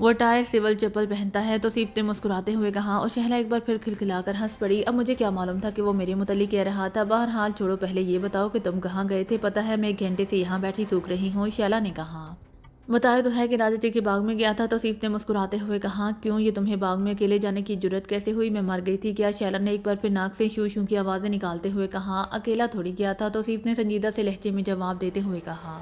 وہ tyre civil چپل پہنتا ہے، توصیف نے مسکراتے ہوئے کہا اور شہلا ایک بار پھر کھلکھلا کر ہنس پڑی۔ اب مجھے کیا معلوم تھا کہ وہ میرے متعلق کہہ رہا تھا، بہرحال چھوڑو، پہلے یہ بتاؤ کہ تم کہاں گئے تھے؟ پتہ ہے میں 1 گھنٹے سے یہاں بیٹھی سوکھ رہی ہوں، شیلا نے کہا۔ بتایا تو ہے کہ راجا جی کے باغ میں گیا تھا، توصیف نے مسکراتے ہوئے کہا۔ کیوں؟ یہ تمہیں باغ میں اکیلے جانے کی جرأت کیسے ہوئی؟ میں مر گئی تھی کیا؟ شیلا نے ایک بار پھر ناک سے شو شو کی آوازیں نکالتے ہوئے کہا۔ اکیلا تھوڑی گیا تھا، توصیف نے سنجیدہ سے لہجے میں جواب دیتے ہوئے کہا۔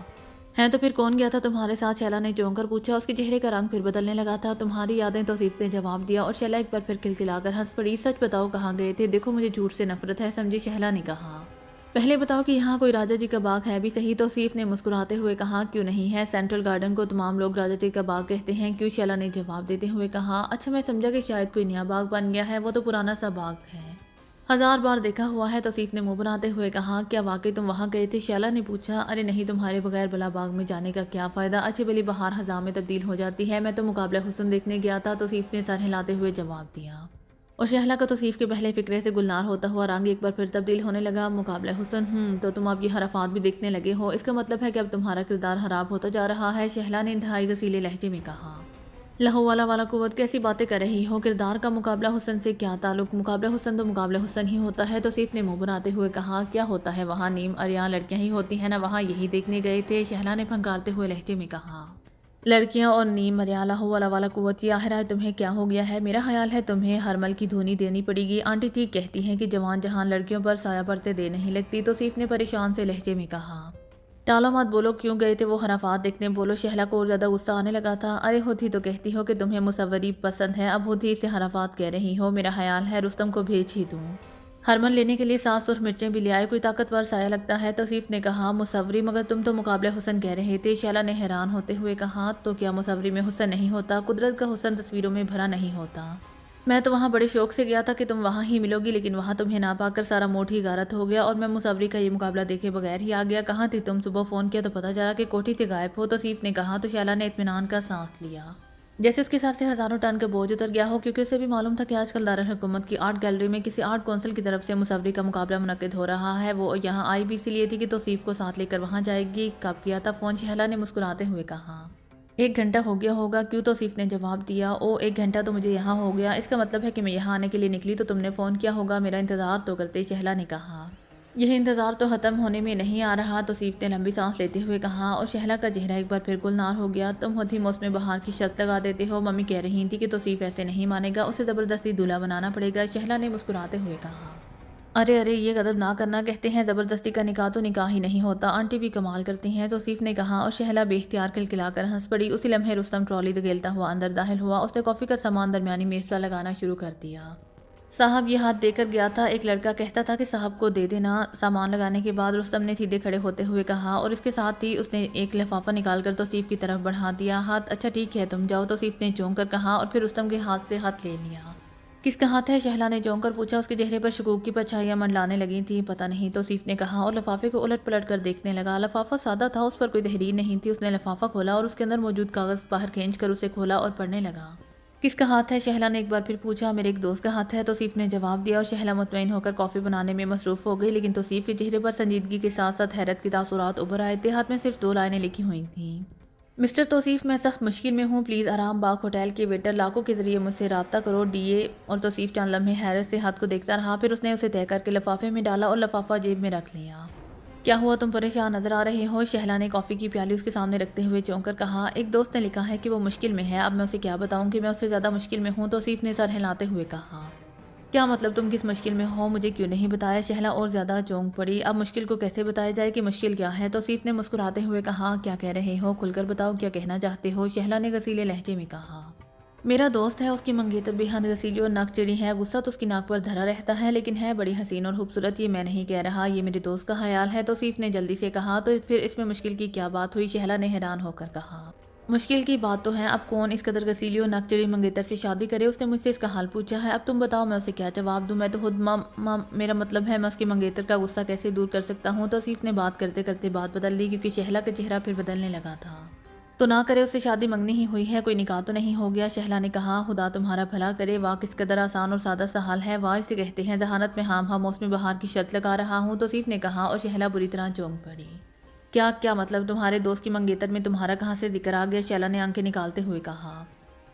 ہے تو پھر کون گیا تھا تمہارے ساتھ؟ شیلا نے چونک کر پوچھا۔ اس کے چہرے کا رنگ پھر بدلنے لگا تھا۔ تمہاری یادیں، توصیف نے جواب دیا اور شیلا ایک بار پھر کھلکھلا کر ہنس پڑی۔ سچ بتاؤ کہاں گئے تھے؟ دیکھو مجھے جھوٹ سے نفرت ہے، سمجھی؟ شیلا نے کہا۔ پہلے بتاؤ کہ یہاں کوئی راجا جی کا باغ ہے بھی صحیح؟ توصیف نے مسکراتے ہوئے کہا۔ کیوں نہیں ہے، سینٹرل گارڈن کو تمام لوگ راجا جی کا باغ کہتے ہیں۔ کیوں؟ شیلا نے جواب دیتے ہوئے کہا۔ اچھا، میں سمجھا کہ شاید کوئی نیا باغ بن گیا ہے، وہ تو پرانا سا باغ ہے، 1000 بار دیکھا ہوا ہے، توصیف نے منہ بناتے ہوئے کہا۔ کیا واقعی تم وہاں گئے تھے؟ شیلا نے پوچھا۔ ارے نہیں، تمہارے بغیر بلا باغ میں جانے کا کیا فائدہ؟ اچھی بلی بہار خزاں میں تبدیل ہو جاتی ہے، میں تو مقابلہ حسن دیکھنے گیا تھا، توصیف نے سر ہلاتے ہوئے جواب دیا۔ اور شہلا کا توصیف کے پہلے فکرے سے گلنار ہوتا ہوا رنگ ایک بار پھر تبدیل ہونے لگا۔ مقابلہ حسن، تو تم اب یہ حرفات بھی دیکھنے لگے ہو؟ اس کا مطلب ہے کہ اب تمہارا کردار خراب ہوتا جا رہا ہے، شہلا نے انتہائی غصیلے لہجے میں کہا۔ لہو والا قوت، کیسی باتیں کر رہی ہو؟ کردار کا مقابلہ حسن سے کیا تعلق؟ مقابلہ حسن تو مقابلہ حسن ہی ہوتا ہے، توصیف نے منہ بناتے ہوئے کہا۔ کیا ہوتا ہے وہاں؟ نیم عریاں لڑکیاں ہی ہوتی ہیں نا، وہاں یہی دیکھنے گئے تھے، شہلا نے پھنکارتے ہوئے لہجے میں کہا۔ لڑکیاں اور نیم عریاں، لہو والا قوت، یہ آخر تمہیں کیا ہو گیا ہے؟ میرا خیال ہے تمہیں ہرمل کی دھونی دینی پڑے گی، آنٹی ٹھیک کہتی ہیں کہ جوان جہان لڑکیوں پر سایہ پڑتے دے نہیں لگتی، توصیف نے پریشان سے لہجے میں کہا۔ ٹالو مت، بولو کیوں گئے تھے وہ حرفات دیکھنے؟ بولو، شہلا کو اور زیادہ غصہ آنے لگا تھا۔ ارے خود ہی تو کہتی ہو کہ تمہیں مصوری پسند ہے، اب خود ہی اسے حرفات کہہ رہی ہو، میرا خیال ہے رستم کو بھیج ہی دوں، ہرمن لینے کے لیے 7 سرخ مرچیں بھی لے آئے، کوئی طاقتور سایہ لگتا ہے، توصیف نے کہا۔ مصوری؟ مگر تم تو مقابلہ حسن کہہ رہے تھے، شیلا نے حیران ہوتے ہوئے کہا۔ تو کیا مصوری میں حسن نہیں ہوتا؟ قدرت کا حسن تصویروں میں بھرا نہیں ہوتا؟ میں تو وہاں بڑے شوق سے گیا تھا کہ تم وہاں ہی ملو گی، لیکن وہاں تمہیں نہ پا کر سارا موڈ ہی غارت ہو گیا اور میں مصوری کا یہ مقابلہ دیکھے بغیر ہی آ گیا۔ کہاں تھی تم؟ صبح فون کیا تو پتہ چلا کہ کوٹھی سے غائب ہو، توصیف نے کہا۔ تو شیلا نے اطمینان کا سانس لیا، جیسے اس کے سر سے ہزاروں ٹن کا بوجھ اتر گیا ہو، کیونکہ اسے بھی معلوم تھا کہ آج کل دارالحکومت کی آرٹ گیلری میں کسی آرٹ کونسل کی طرف سے مصوری کا مقابلہ منعقد ہو رہا ہے۔ وہ یہاں آئی بھی اسی لیے تھی کہ توصیف کو ساتھ لے کر وہاں جائے گی۔ کب کیا تھا فون؟ شہلا نے مسکراتے ہوئے کہا۔ 1 گھنٹہ ہو گیا ہوگا۔ کیوں؟ توصیف نے جواب دیا۔ 1 گھنٹہ تو مجھے یہاں ہو گیا، اس کا مطلب ہے کہ میں یہاں آنے کے لیے نکلی تو تم نے فون کیا ہوگا، میرا انتظار تو کرتے، شہلا نے کہا۔ یہ انتظار تو ختم ہونے میں نہیں آ رہا، توصیف نے لمبی سانس لیتے ہوئے کہا اور شہلا کا چہرہ ایک بار پھر گلنار ہو گیا۔ تم خود ہی موسم بہار کی شرط لگا دیتے ہو، ممی کہہ رہی تھی کہ توصیف ایسے نہیں مانے گا، اسے زبردستی دولہا بنانا پڑے گا، شہلا نے مسکراتے ہوئے کہا۔ ارے یہ غضب نہ کرنا، کہتے ہیں زبردستی کا نکاح تو نکاح ہی نہیں ہوتا، آنٹی بھی کمال کرتی ہیں، توصیف نے کہا اور شہلا بے اختیار کھلکھلا کر ہنس پڑی۔ اسی لمحے رستم ٹرالی دھکیلتا ہوا اندر داخل ہوا، اس نے کافی کا سامان درمیانی میز پر لگانا شروع کر دیا۔ صاحب یہ ہاتھ دے کر گیا تھا، ایک لڑکا کہتا تھا کہ صاحب کو دے دینا۔ سامان لگانے کے بعد رستم نے سیدھے کھڑے ہوتے ہوئے کہا اور اس کے ساتھ ہی اس نے ایک لفافہ نکال کر توصیف کی طرف بڑھا دیا۔ ہاتھ؟ اچھا ٹھیک ہے تم جاؤ، توصیف نے چونک کر کہا اور پھر رستم کے ہاتھ سے ہاتھ لے لیا۔ کس کا ہاتھ ہے؟ شہلا نے چونک کر پوچھا، اس کے چہرے پر شکوک کی پرچھائیاں منڈلانے لگی تھیں۔ پتہ نہیں، توصیف نے کہا اور لفافے کو الٹ پلٹ کر دیکھنے لگا۔ لفافہ سادہ تھا، اس پر کوئی تحریر نہیں تھی، اس نے لفافہ کھولا اور اس کے اندر موجود کاغذ باہر کھینچ کر اسے کھولا اور پڑھنے لگا۔ کس کا ہاتھ ہے؟ شہلا نے ایک بار پھر پوچھا۔ میرے ایک دوست کا ہاتھ ہے، توصیف نے جواب دیا اور شہلا مطمئن ہو کر کافی بنانے میں مصروف ہو گئی، لیکن توصیف کے چہرے پر سنجیدگی کے ساتھ ساتھ حیرت کے تاثرات ابھر آئے تھے۔ ہاتھ میں صرف 2 لائنیں لکھی ہوئی تھیں۔ مسٹر توصیف، میں سخت مشکل میں ہوں، پلیز آرام باغ ہوٹل کے ویٹر لاکو کے ذریعے مجھ سے رابطہ کرو، ڈی اے۔ اور توصیف چند لمحے حیرت سے ہاتھ کو دیکھتا رہا، پھر اس نے اسے طے کر کے لفافے میں ڈالا اور لفافہ جیب میں رکھ لیا۔ کیا ہوا، تم پریشان نظر آ رہے ہو؟ شہلا نے کافی کی پیالی اس کے سامنے رکھتے ہوئے چونک کر کہا۔ ایک دوست نے لکھا ہے کہ وہ مشکل میں ہے، اب میں اسے کیا بتاؤں کہ میں اس سے زیادہ مشکل میں ہوں، توصیف نے سر ہلاتے ہوئے کہا۔ کیا مطلب، تم کس مشکل میں ہو؟ مجھے کیوں نہیں بتایا؟ شہلا اور زیادہ چونک پڑی۔ اب مشکل کو کیسے بتایا جائے کہ مشکل کیا ہے؟ توصیف نے مسکراتے ہوئے کہا۔ کیا کہہ رہے ہو؟ کھل کر بتاؤ، کیا کہنا چاہتے ہو؟ شہلا نے غصیلے لہجے میں کہا۔ میرا دوست ہے، اس کی منگیتر بے حد غصیلی اور نک چڑی ہے، غصہ تو اس کی ناک پر دھرا رہتا ہے، لیکن ہے بڑی حسین اور خوبصورت، یہ میں نہیں کہہ رہا، یہ میرے دوست کا خیال ہے، توصیف نے جلدی سے کہا۔ تو پھر اس میں مشکل کی کیا بات ہوئی؟ شہلا نے حیران ہو کر کہا۔ مشکل کی بات تو ہے، اب کون اس قدر غصیلی اور نک چڑی منگیتر سے شادی کرے؟ اس نے مجھ سے اس کا حال پوچھا ہے، اب تم بتاؤ میں اسے کیا جواب دوں؟ میں تو خود میرا مطلب ہے میں اس کی منگیتر کا غصہ کیسے دور کر سکتا ہوں؟ توصیف نے بات کرتے کرتے بات بدل دی، کیونکہ شہلا کا چہرہ پھر بدلنے لگا تھا۔ تو نہ کرے، اس سے شادی منگنی ہی ہوئی ہے، کوئی نکاح تو نہیں ہو گیا؟ شہلا نے کہا۔ خدا تمہارا بھلا کرے، واہ کس قدر آسان اور سادہ سا حال ہے، واہ اسے کہتے ہیں ذہانت میں ہاں موسم بہار کی شرط لگا رہا ہوں، توصیف نے کہا اور شہلا بری طرح چونک پڑی۔ کیا مطلب، تمہارے دوست کی منگیتر میں تمہارا کہاں سے ذکر آ گیا؟ شہلا نے آنکھیں نکالتے ہوئے کہا۔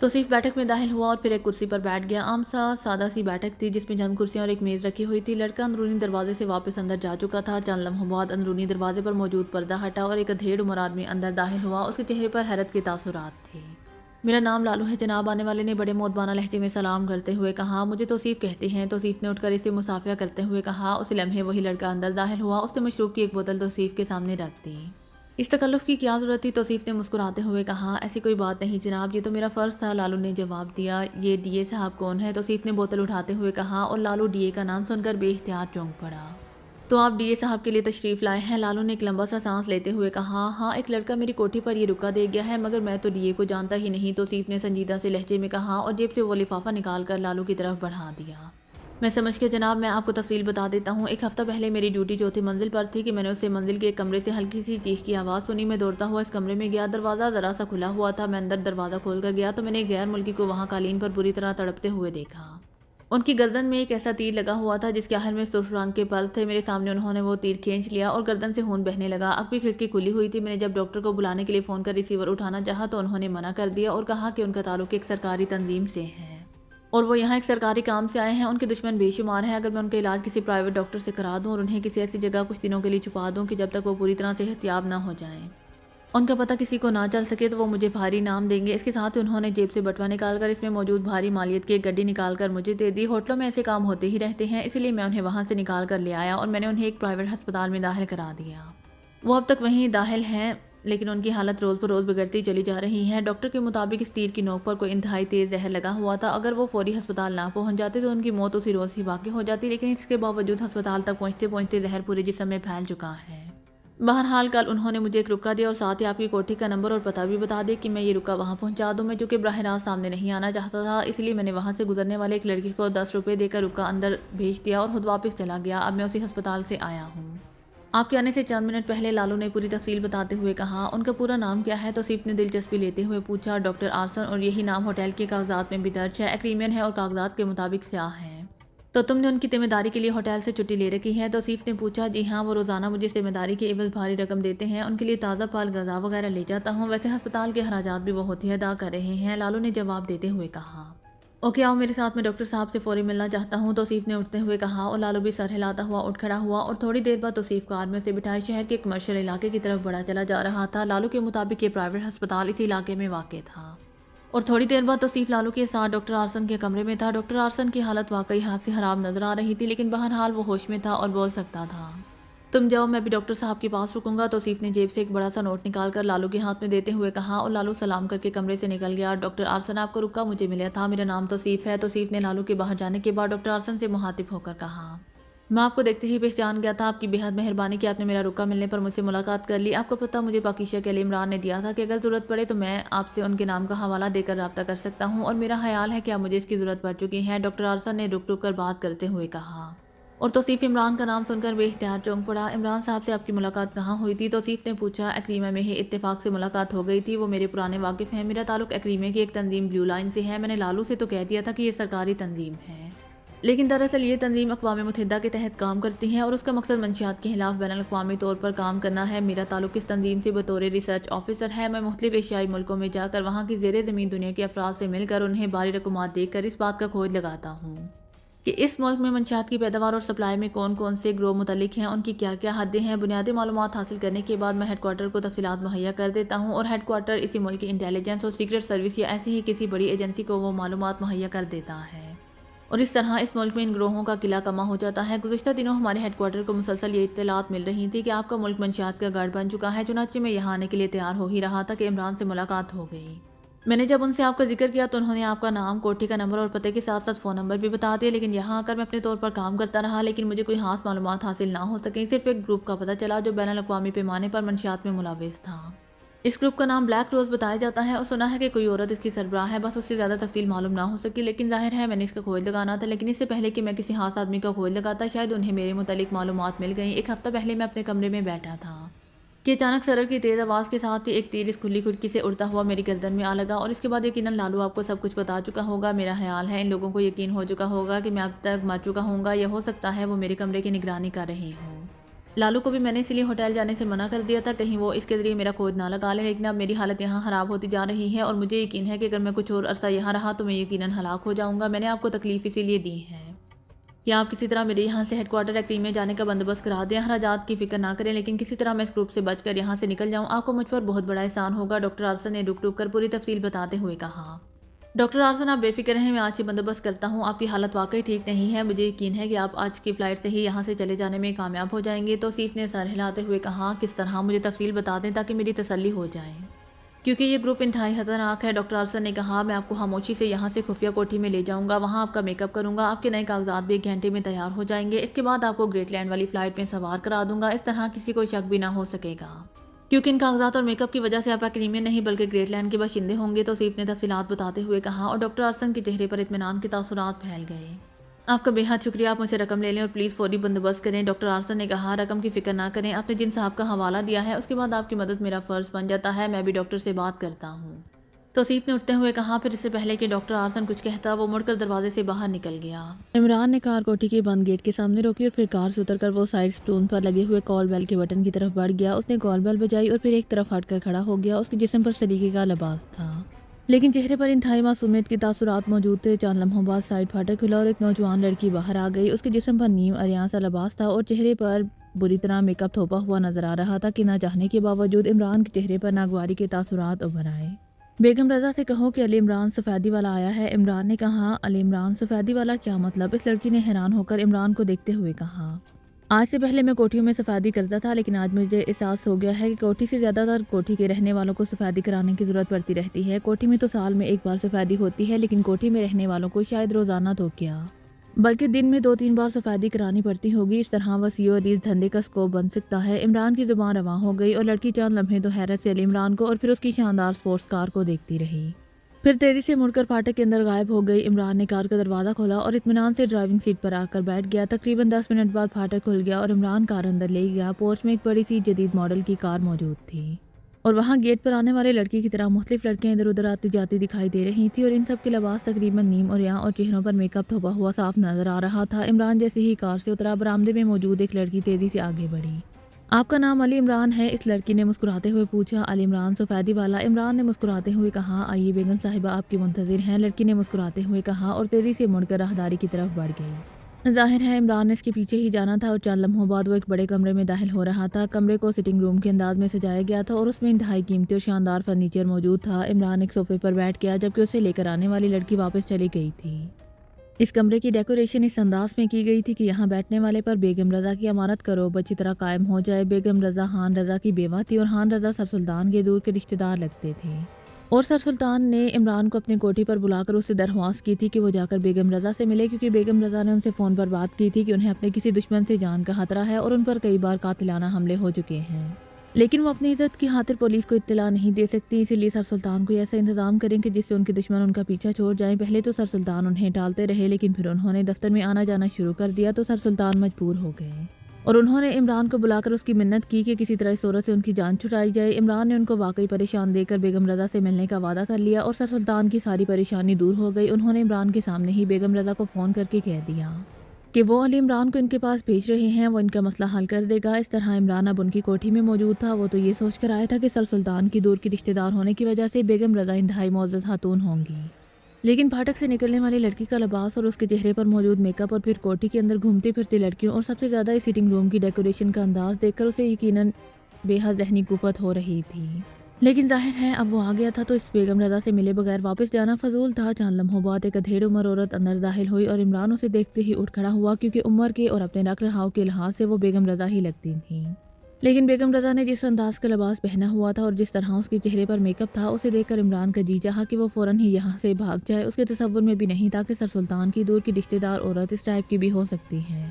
توصیف بیٹھک میں داخل ہوا اور پھر ایک کرسی پر بیٹھ گیا۔ عام سادہ سی بیٹھک تھی جس میں چند کرسیاں اور ایک میز رکھی ہوئی تھی۔ لڑکا اندرونی دروازے سے واپس اندر جا چکا تھا۔ چند لمحوں بعد اندرونی دروازے پر موجود پردہ ہٹا اور ایک ادھیڑ عمر آدمی اندر داخل ہوا۔ اس کے چہرے پر حیرت کے تاثرات تھے۔ میرا نام لالو ہے جناب، آنے والے نے بڑے مؤدبانہ لہجے میں سلام کرتے ہوئے کہا۔ مجھے توصیف کہتے ہیں، توصیف نے اٹھ کر اسے مصافحہ کرتے ہوئے کہا۔ اسی لمحے وہی لڑکا اندر داخل ہوا۔ اس نے مشروب کی ایک بوتل توصیف کے سامنے رکھ دی۔ اس تکلف کی کیا ضرورت تھی؟ توصیف نے مسکراتے ہوئے کہا۔ ایسی کوئی بات نہیں جناب، یہ تو میرا فرض تھا، لالو نے جواب دیا۔ یہ ڈی اے صاحب کون ہے؟ توصیف نے بوتل اٹھاتے ہوئے کہا اور لالو ڈی اے کا نام سن کر بے اختیار چونک پڑا۔ تو آپ ڈی اے صاحب کے لیے تشریف لائے ہیں؟ لالو نے ایک لمبا سا سانس لیتے ہوئے کہا۔ ہاں، ایک لڑکا میری کوٹھی پر یہ رکا دے گیا ہے، مگر میں تو ڈی اے کو جانتا ہی نہیں، توصیف نے سنجیدہ سے لہجے میں کہا اور جیب سے وہ لفافہ نکال کر لالو کی طرف بڑھا دیا۔ میں سمجھ کے جناب، میں آپ کو تفصیل بتا دیتا ہوں۔ ایک ہفتہ پہلے میری ڈیوٹی چوتھی منزل پر تھی کہ میں نے اسے منزل کے ایک کمرے سے ہلکی سی چیخ کی آواز سنی۔ میں دوڑتا ہوا اس کمرے میں گیا، دروازہ ذرا سا کھلا ہوا تھا۔ میں اندر دروازہ کھول کر گیا تو میں نے ایک غیر ملکی کو وہاں قالین پر بری طرح تڑپتے ہوئے دیکھا۔ ان کی گردن میں ایک ایسا تیر لگا ہوا تھا جس کے آخر میں سرخ رنگ کے پر تھے۔ میرے سامنے انہوں نے وہ تیر کھینچ لیا اور گردن سے خون بہنے لگا۔ اگلی کھڑکی کھلی ہوئی تھی۔ میں نے جب ڈاکٹر کو بلانے کے لیے فون کر ریسیور اٹھانا چاہا تو انہوں نے منع کر دیا اور کہا کہ ان کا تعلق ایک سرکاری تنظیم سے ہے اور وہ یہاں ایک سرکاری کام سے آئے ہیں۔ ان کے دشمن بے شمار ہیں۔ اگر میں ان کا علاج کسی پرائیویٹ ڈاکٹر سے کرا دوں اور انہیں کسی ایسی جگہ کچھ دنوں کے لیے چھپا دوں کہ جب تک وہ پوری طرح صحت یاب نہ ہو جائیں، ان کا پتہ کسی کو نہ چل سکے، تو وہ مجھے بھاری انعام دیں گے۔ اس کے ساتھ انہوں نے جیب سے بٹوا نکال کر اس میں موجود بھاری مالیت کی ایک گڈی نکال کر مجھے دے دی۔ ہوٹلوں میں ایسے کام ہوتے ہی رہتے ہیں، اسی لیے میں انہیں وہاں سے نکال کر لے آیا اور میں نے انہیں ایک پرائیویٹ ہسپتال میں داخل کرا دیا۔ وہ اب تک وہیں داخل ہیں، لیکن ان کی حالت روز پر روز بگڑتی چلی جا رہی ہے۔ ڈاکٹر کے مطابق اس تیر کی نوک پر کوئی انتہائی تیز زہر لگا ہوا تھا۔ اگر وہ فوری ہسپتال نہ پہنچ جاتے تو ان کی موت اسی روز ہی واقع ہو جاتی، لیکن اس کے باوجود ہسپتال تک پہنچتے پہنچتے زہر پورے جسم میں پھیل چکا ہے۔ بہرحال کل انہوں نے مجھے ایک رکا دیا اور ساتھ ہی آپ کی کوٹھی کا نمبر اور پتہ بھی بتا دیا کہ میں یہ رکا وہاں پہنچا دوں۔ میں چونکہ براہ راست سامنے نہیں آنا چاہتا تھا، اس لیے میں نے وہاں سے گزرنے والے ایک لڑکی کو 10 روپے دے کر رکا اندر بھیج دیا اور خود واپس چلا گیا۔ اب میں اسی ہسپتال سے آیا ہوں۔ آپ کے آنے سے چند منٹ پہلے لالو نے پوری تفصیل بتاتے ہوئے کہا۔ ان کا پورا نام کیا ہے؟ توصیف نے دلچسپی لیتے ہوئے پوچھا۔ ڈاکٹر آرسن، اور یہی نام ہوٹل کے کاغذات میں بھی درج ہے۔ ایگریمنٹ ہے اور کاغذات کے مطابق سیاہ ہے۔ تو تم نے ان کی ذمہ داری کے لیے ہوٹل سے چھٹی لے رکھی ہے؟ توصیف نے پوچھا۔ جی ہاں، وہ روزانہ مجھے ذمہ داری کے عوض بھاری رقم دیتے ہیں، ان کے لیے تازہ پھل غذا وغیرہ لے جاتا ہوں۔ ویسے ہسپتال کے اخراجات بھی وہ ہوتی ادا کر رہے ہیں، لالو نے جواب دیتے ہوئے کہا۔ اوکے، آؤ میرے ساتھ، میں ڈاکٹر صاحب سے فوری ملنا چاہتا ہوں، توصیف نے اٹھتے ہوئے کہا اور لالو بھی سر ہلاتا ہوا اٹھ کھڑا ہوا اور تھوڑی دیر بعد توصیف کار میں اسے بٹھائے شہر کے کمرشل علاقے کی طرف بڑھا چلا جا رہا تھا۔ لالو کے مطابق یہ پرائیویٹ ہسپتال اسی علاقے میں واقع تھا اور تھوڑی دیر بعد توصیف لالو کے ساتھ ڈاکٹر آرسن کے کمرے میں تھا۔ ڈاکٹر آرسن کی حالت واقعی حد سے خراب نظر آ رہی تھی، لیکن بہرحال وہ ہوش میں تھا اور بول سکتا تھا۔ تم جاؤ، میں بھی ڈاکٹر صاحب کے پاس رکوں گا، توصیف نے جیب سے ایک بڑا سا نوٹ نکال کر لالو کے ہاتھ میں دیتے ہوئے کہا اور لالو سلام کر کے کمرے سے نکل گیا۔ ڈاکٹر آرسن، آپ کو رکا مجھے ملا تھا، میرا نام توصیف ہے، توصیف نے لالو کے باہر جانے کے بعد ڈاکٹر آرسن سے مخاطب ہو کر کہا۔ میں آپ کو دیکھتے ہی پہچان گیا تھا، آپ کی بے حد مہربانی کہ آپ نے میرا رکا ملنے پر مجھ سے ملاقات کر لی۔ آپ کو پتہ مجھے پاکیزہ کے علی عمران نے دیا تھا کہ اگر ضرورت پڑے تو میں آپ سے ان کے نام کا حوالہ دے کر رابطہ کر سکتا ہوں، اور میرا خیال ہے کہ اب مجھے اس کی ضرورت پڑ چکی ہے، ڈاکٹر آرسن نے رک رک کر بات کرتے ہوئے کہا۔ اور توصیف عمران کا نام سن کر بے اختیار چونک پڑا۔ عمران صاحب سے آپ کی ملاقات کہاں ہوئی تھی؟ توصیف نے پوچھا۔ ایکریما میں ہی اتفاق سے ملاقات ہو گئی تھی، وہ میرے پرانے واقف ہیں، میرا تعلق ایکریما کی ایک تنظیم بلیو لائن سے ہے۔ میں نے لالو سے تو کہہ دیا تھا کہ یہ سرکاری تنظیم ہے، لیکن دراصل یہ تنظیم اقوام متحدہ کے تحت کام کرتی ہے اور اس کا مقصد منشیات کے خلاف بین الاقوامی طور پر کام کرنا ہے۔ میرا تعلق اس تنظیم سے بطور ریسرچ آفیسر ہے۔ میں مختلف ایشیائی ملکوں میں جا کر وہاں کی زیر زمین دنیا کے افراد سے مل کر انہیں باری رقومات دے کر اس بات کا کھوج لگاتا ہوں کہ اس ملک میں منشیات کی پیداوار اور سپلائی میں کون کون سے گروہ متعلق ہیں، ان کی کیا کیا حدیں ہیں۔ بنیادی معلومات حاصل کرنے کے بعد میں ہیڈ کوارٹر کو تفصیلات مہیا کر دیتا ہوں اور ہیڈ کوارٹر اسی ملک کی انٹیلیجنس اور سیکرٹ سروس یا ایسی ہی کسی بڑی ایجنسی کو وہ معلومات مہیا کر دیتا ہے، اور اس طرح اس ملک میں ان گروہوں کا قلعہ کما ہو جاتا ہے۔ گزشتہ دنوں ہمارے ہیڈ کوارٹر کو مسلسل یہ اطلاعات مل رہی تھی کہ آپ کا ملک منشیات کا گڑھ بن چکا ہے، چنانچہ میں یہاں آنے کے لیے تیار ہو ہی رہا تھا کہ عمران سے ملاقات ہو گئی۔ میں نے جب ان سے آپ کا ذکر کیا تو انہوں نے آپ کا نام، کوٹھی کا نمبر اور پتے کے ساتھ ساتھ فون نمبر بھی بتا دیا، لیکن یہاں آ کر میں اپنے طور پر کام کرتا رہا، لیکن مجھے کوئی خاص معلومات حاصل نہ ہو سکیں۔ صرف ایک گروپ کا پتہ چلا جو بین الاقوامی پیمانے پر منشیات میں ملوث تھا۔ اس گروپ کا نام بلیک روز بتایا جاتا ہے اور سنا ہے کہ کوئی عورت اس کی سربراہ ہے، بس اس سے زیادہ تفصیل معلوم نہ ہو سکی، لیکن ظاہر ہے میں نے اس کا کھوج لگانا تھا، لیکن اس سے پہلے کہ میں کسی خاص آدمی کا کھوج لگاتا شاید انہیں میرے متعلق معلومات مل گئیں۔ ایک ہفتہ پہلے میں اپنے کمرے میں بیٹھا تھا کہ اچانک سرر کی تیز آواز کے ساتھ ہی ایک تیر اس کھلی کھڑکی سے اڑتا ہوا میری گردن میں آ لگا، اور اس کے بعد یقیناً لالو آپ کو سب کچھ بتا چکا ہوگا۔ میرا خیال ہے ان لوگوں کو یقین ہو چکا ہوگا کہ میں اب تک مر چکا ہوں گا، یا ہو سکتا ہے وہ میرے کمرے کی نگرانی کر رہے ہوں، لالو کو بھی میں نے اسی لیے ہوٹل جانے سے منع کر دیا تھا، کہیں وہ اس کے ذریعے میرا کود نہ لگا لیں، لیکن اب میری حالت یہاں خراب ہوتی جا رہی ہے اور مجھے یقین ہے کہ اگر میں کچھ اور عرصہ یہاں رہا تو میں یقیناً ہلاک ہو جاؤں گا۔ میں نے آپ کو تکلیف اسی لیے دی ہے کہ آپ کسی طرح میرے یہاں سے ہیڈ کوارٹر ایکٹیم میں جانے کا بندوبست کرا دیں، اخراجات کی فکر نہ کریں، لیکن کسی طرح میں اس گروپ سے بچ کر یہاں سے نکل جاؤں، آپ کو مجھ پر بہت بڑا احسان ہوگا، ڈاکٹر آرسن نے رک رک کر پوری تفصیل بتاتے ہوئے کہا۔ ڈاکٹر آرسن آپ بے فکر ہیں، میں آج ہی بندوبست کرتا ہوں، آپ کی حالت واقعی ٹھیک نہیں ہے، مجھے یقین ہے کہ آپ آج کی فلائٹ سے ہی یہاں سے چلے جانے میں کامیاب ہو جائیں گے۔ توصیف نے سر ہلاتے ہوئے کہا، کس طرح؟ مجھے تفصیل بتا دیں تاکہ میری تسلی ہو جائے، کیونکہ یہ گروپ انتہائی خطرناک ہے۔ ڈاکٹر آرسن نے کہا، میں آپ کو خاموشی سے یہاں سے خفیہ کوٹھی میں لے جاؤں گا، وہاں آپ کا میک اپ کروں گا، آپ کے نئے کاغذات بھی 1 گھنٹے میں تیار ہو جائیں گے، اس کے بعد آپ کو گریٹ لینڈ والی فلائٹ میں سوار کرا دوں گا، اس طرح کسی کو شک بھی نہ ہو سکے گا، کیونکہ ان کاغذات اور میک اپ کی وجہ سے آپ ایکڈیمین نہیں بلکہ گریٹ لینڈ کے باشندے ہوں گے۔ توصیف نے تفصیلات بتاتے ہوئے کہا اور ڈاکٹر آرسن کے چہرے پر اطمینان کے تاثرات پھیل گئے۔ آپ کا بے حد شکریہ، آپ مجھ سے رقم لے لیں اور پلیز فوری بندوبست کریں۔ ڈاکٹر آرسن نے کہا، رقم کی فکر نہ کریں، آپ نے جن صاحب کا حوالہ دیا ہے اس کے بعد آپ کی مدد میرا فرض بن جاتا ہے، میں بھی ڈاکٹر سے بات کرتا ہوں۔ توصیف نے اٹھتے ہوئے کہا، پھر اس سے پہلے کہ ڈاکٹر آرسن کچھ کہتا وہ مڑ کر دروازے سے باہر نکل گیا۔ عمران نے کار کوٹھی کے بند گیٹ کے سامنے روکی اور پھر کار سے اتر کر وہ سائڈ سٹون پر لگے ہوئے کال بیل کے بٹن کی طرف بڑھ گیا۔ اس نے کال بیل بجائی اور پھر ایک طرف ہٹ کر کھڑا ہو گیا۔ اس کے جسم پر سلیقے کا لباس تھا لیکن چہرے پر انتہائی معصومیت کے تاثرات موجود تھے۔ چند لمحوں بعد سائڈ پھاٹک کھلا اور ایک نوجوان لڑکی باہر آ گئی۔ اس کے جسم پر نیم عریاں سا لباس تھا اور چہرے پر بری طرح میک اپ تھوپا ہوا نظر آ رہا تھا کہ نہ چاہنے کے باوجود عمران کے چہرے پر ناگواری کے تاثرات ابھر آئے۔ بیگم رضا سے کہو کہ علی عمران سفیدی والا آیا ہے۔ عمران نے کہا، علی عمران سفیدی والا کیا مطلب؟ اس لڑکی نے حیران ہو کر عمران کو دیکھتے ہوئے کہا، آج سے پہلے میں کوٹھیوں میں سفیدی کرتا تھا لیکن آج مجھے احساس ہو گیا ہے کہ کوٹھی سے زیادہ تر کوٹھی کے رہنے والوں کو سفیدی کرانے کی ضرورت پڑتی رہتی ہے۔ کوٹھی میں تو سال میں ایک بار سفیدی ہوتی ہے لیکن کوٹھی میں رہنے والوں کو شاید روزانہ تو کیا بلکہ دن میں 2-3 بار سفیدی کرانی پڑتی ہوگی۔ اس طرح وسیع و عریض دھندے کا سکوپ بن سکتا ہے۔ عمران کی زبان رواں ہو گئی اور لڑکی چند لمحے تو حیرت سے علی عمران کو اور پھر اس کی شاندار سپورٹس کار کو دیکھتی رہی، پھر تیزی سے مڑ کر پھاٹک کے اندر غائب ہو گئی۔ عمران نے کار کا دروازہ کھولا اور اطمینان سے ڈرائیونگ سیٹ پر آ کر بیٹھ گیا۔ تقریباً 10 منٹ بعد پھاٹک کھل گیا اور عمران کار اندر لے گیا۔ پورچ میں ایک بڑی سی جدید ماڈل کی کار موجود تھی اور وہاں گیٹ پر آنے والے لڑکی کی طرح مختلف لڑکیاں ادھر ادھر آتی جاتی دکھائی دے رہی تھیں اور ان سب کے لباس تقریباً نیم عریاں اور چہروں پر میک اپ تھوپا ہوا صاف نظر آ رہا تھا۔ عمران جیسے ہی کار سے اترا، برآمدے میں موجود ایک لڑکی تیزی سے آگے بڑھی۔ آپ کا نام علی عمران ہے؟ اس لڑکی نے مسکراتے ہوئے پوچھا۔ علی عمران سفیدی والا، عمران نے مسکراتے ہوئے کہا۔ آئیے بیگم صاحبہ، آپ کی منتظر ہیں، لڑکی نے مسکراتے ہوئے کہا اور تیزی سے مڑ کر راہداری کی طرف بڑھ گئی۔ ظاہر ہے عمران نے اس کے پیچھے ہی جانا تھا اور چند لمحوں بعد وہ ایک بڑے کمرے میں داخل ہو رہا تھا۔ کمرے کو سٹنگ روم کے انداز میں سجایا گیا تھا اور اس میں انتہائی قیمتی اور شاندار فرنیچر موجود تھا۔ عمران ایک صوفے پر بیٹھ گیا جبکہ اسے لے کر آنے والی لڑکی واپس چلی گئی تھی۔ اس کمرے کی ڈیکوریشن اس انداز میں کی گئی تھی کہ یہاں بیٹھنے والے پر بیگم رضا کی امانت کرو اچھی طرح قائم ہو جائے۔ بیگم رضا خان رضا کی بیوہ تھی اور خان رضا سر سلطان کے دور کے رشتہ دار لگتے تھے اور سر سلطان نے عمران کو اپنی کوٹھی پر بلا کر اس سے درخواست کی تھی کہ وہ جا کر بیگم رضا سے ملے، کیونکہ بیگم رضا نے ان سے فون پر بات کی تھی کہ انہیں اپنے کسی دشمن سے جان کا خطرہ ہے اور ان پر کئی بار قاتلانہ حملے ہو چکے ہیں، لیکن وہ اپنی عزت کی خاطر پولیس کو اطلاع نہیں دے سکتی، اسی لیے سر سلطان کو ایسا انتظام کریں کہ جس سے ان کے دشمن ان کا پیچھا چھوڑ جائیں۔ پہلے تو سر سلطان انہیں ٹالتے رہے لیکن پھر انہوں نے دفتر میں آنا جانا شروع کر دیا تو سر سلطان مجبور ہو گئے اور انہوں نے عمران کو بلا کر اس کی منت کی کہ کسی طرح اس عورت سے ان کی جان چھڑائی جائے۔ عمران نے ان کو واقعی پریشان دیکھ کر بیگم رضا سے ملنے کا وعدہ کر لیا اور سر سلطان کی ساری پریشانی دور ہو گئی۔ انہوں نے عمران کے سامنے ہی بیگم رضا کو فون کر کے کہہ دیا کہ وہ علی عمران کو ان کے پاس بھیج رہے ہیں، وہ ان کا مسئلہ حل کر دے گا۔ اس طرح عمران اب ان کی کوٹھی میں موجود تھا۔ وہ تو یہ سوچ کر آیا تھا کہ سر سلطان کی دور کی رشتہ دار ہونے کی وجہ سے بیگم رضا انتہائی معزز خاتون ہوں گی، لیکن پھاٹک سے نکلنے والی لڑکی کا لباس اور اس کے چہرے پر موجود میک اپ اور پھر کوٹھی کے اندر گھومتی پھرتی لڑکیوں اور سب سے زیادہ اس سیٹنگ روم کی ڈیکوریشن کا انداز دیکھ کر اسے یقیناً بے حد ذہنی کفت ہو رہی تھی، لیکن ظاہر ہے اب وہ آ گیا تھا تو اس بیگم رضا سے ملے بغیر واپس جانا فضول تھا۔ چند لمحوں بعد ایک ادھیڑ عمر عورت اندر داخل ہوئی اور عمران اسے دیکھتے ہی اٹھ کھڑا ہوا، کیونکہ عمر کے اور اپنے رکھ رکھاؤ کے لحاظ سے وہ بیگم رضا ہی لگتی تھیں، لیکن بیگم رضا نے جس انداز کا لباس پہنا ہوا تھا اور جس طرح اس کے چہرے پر میک اپ تھا، اسے دیکھ کر عمران کا جی چاہا کہ وہ فوراً ہی یہاں سے بھاگ جائے۔ اس کے تصور میں بھی نہیں تھا کہ سر سلطان کی دور کی رشتہ دار عورت اس ٹائپ کی بھی ہو سکتی ہے۔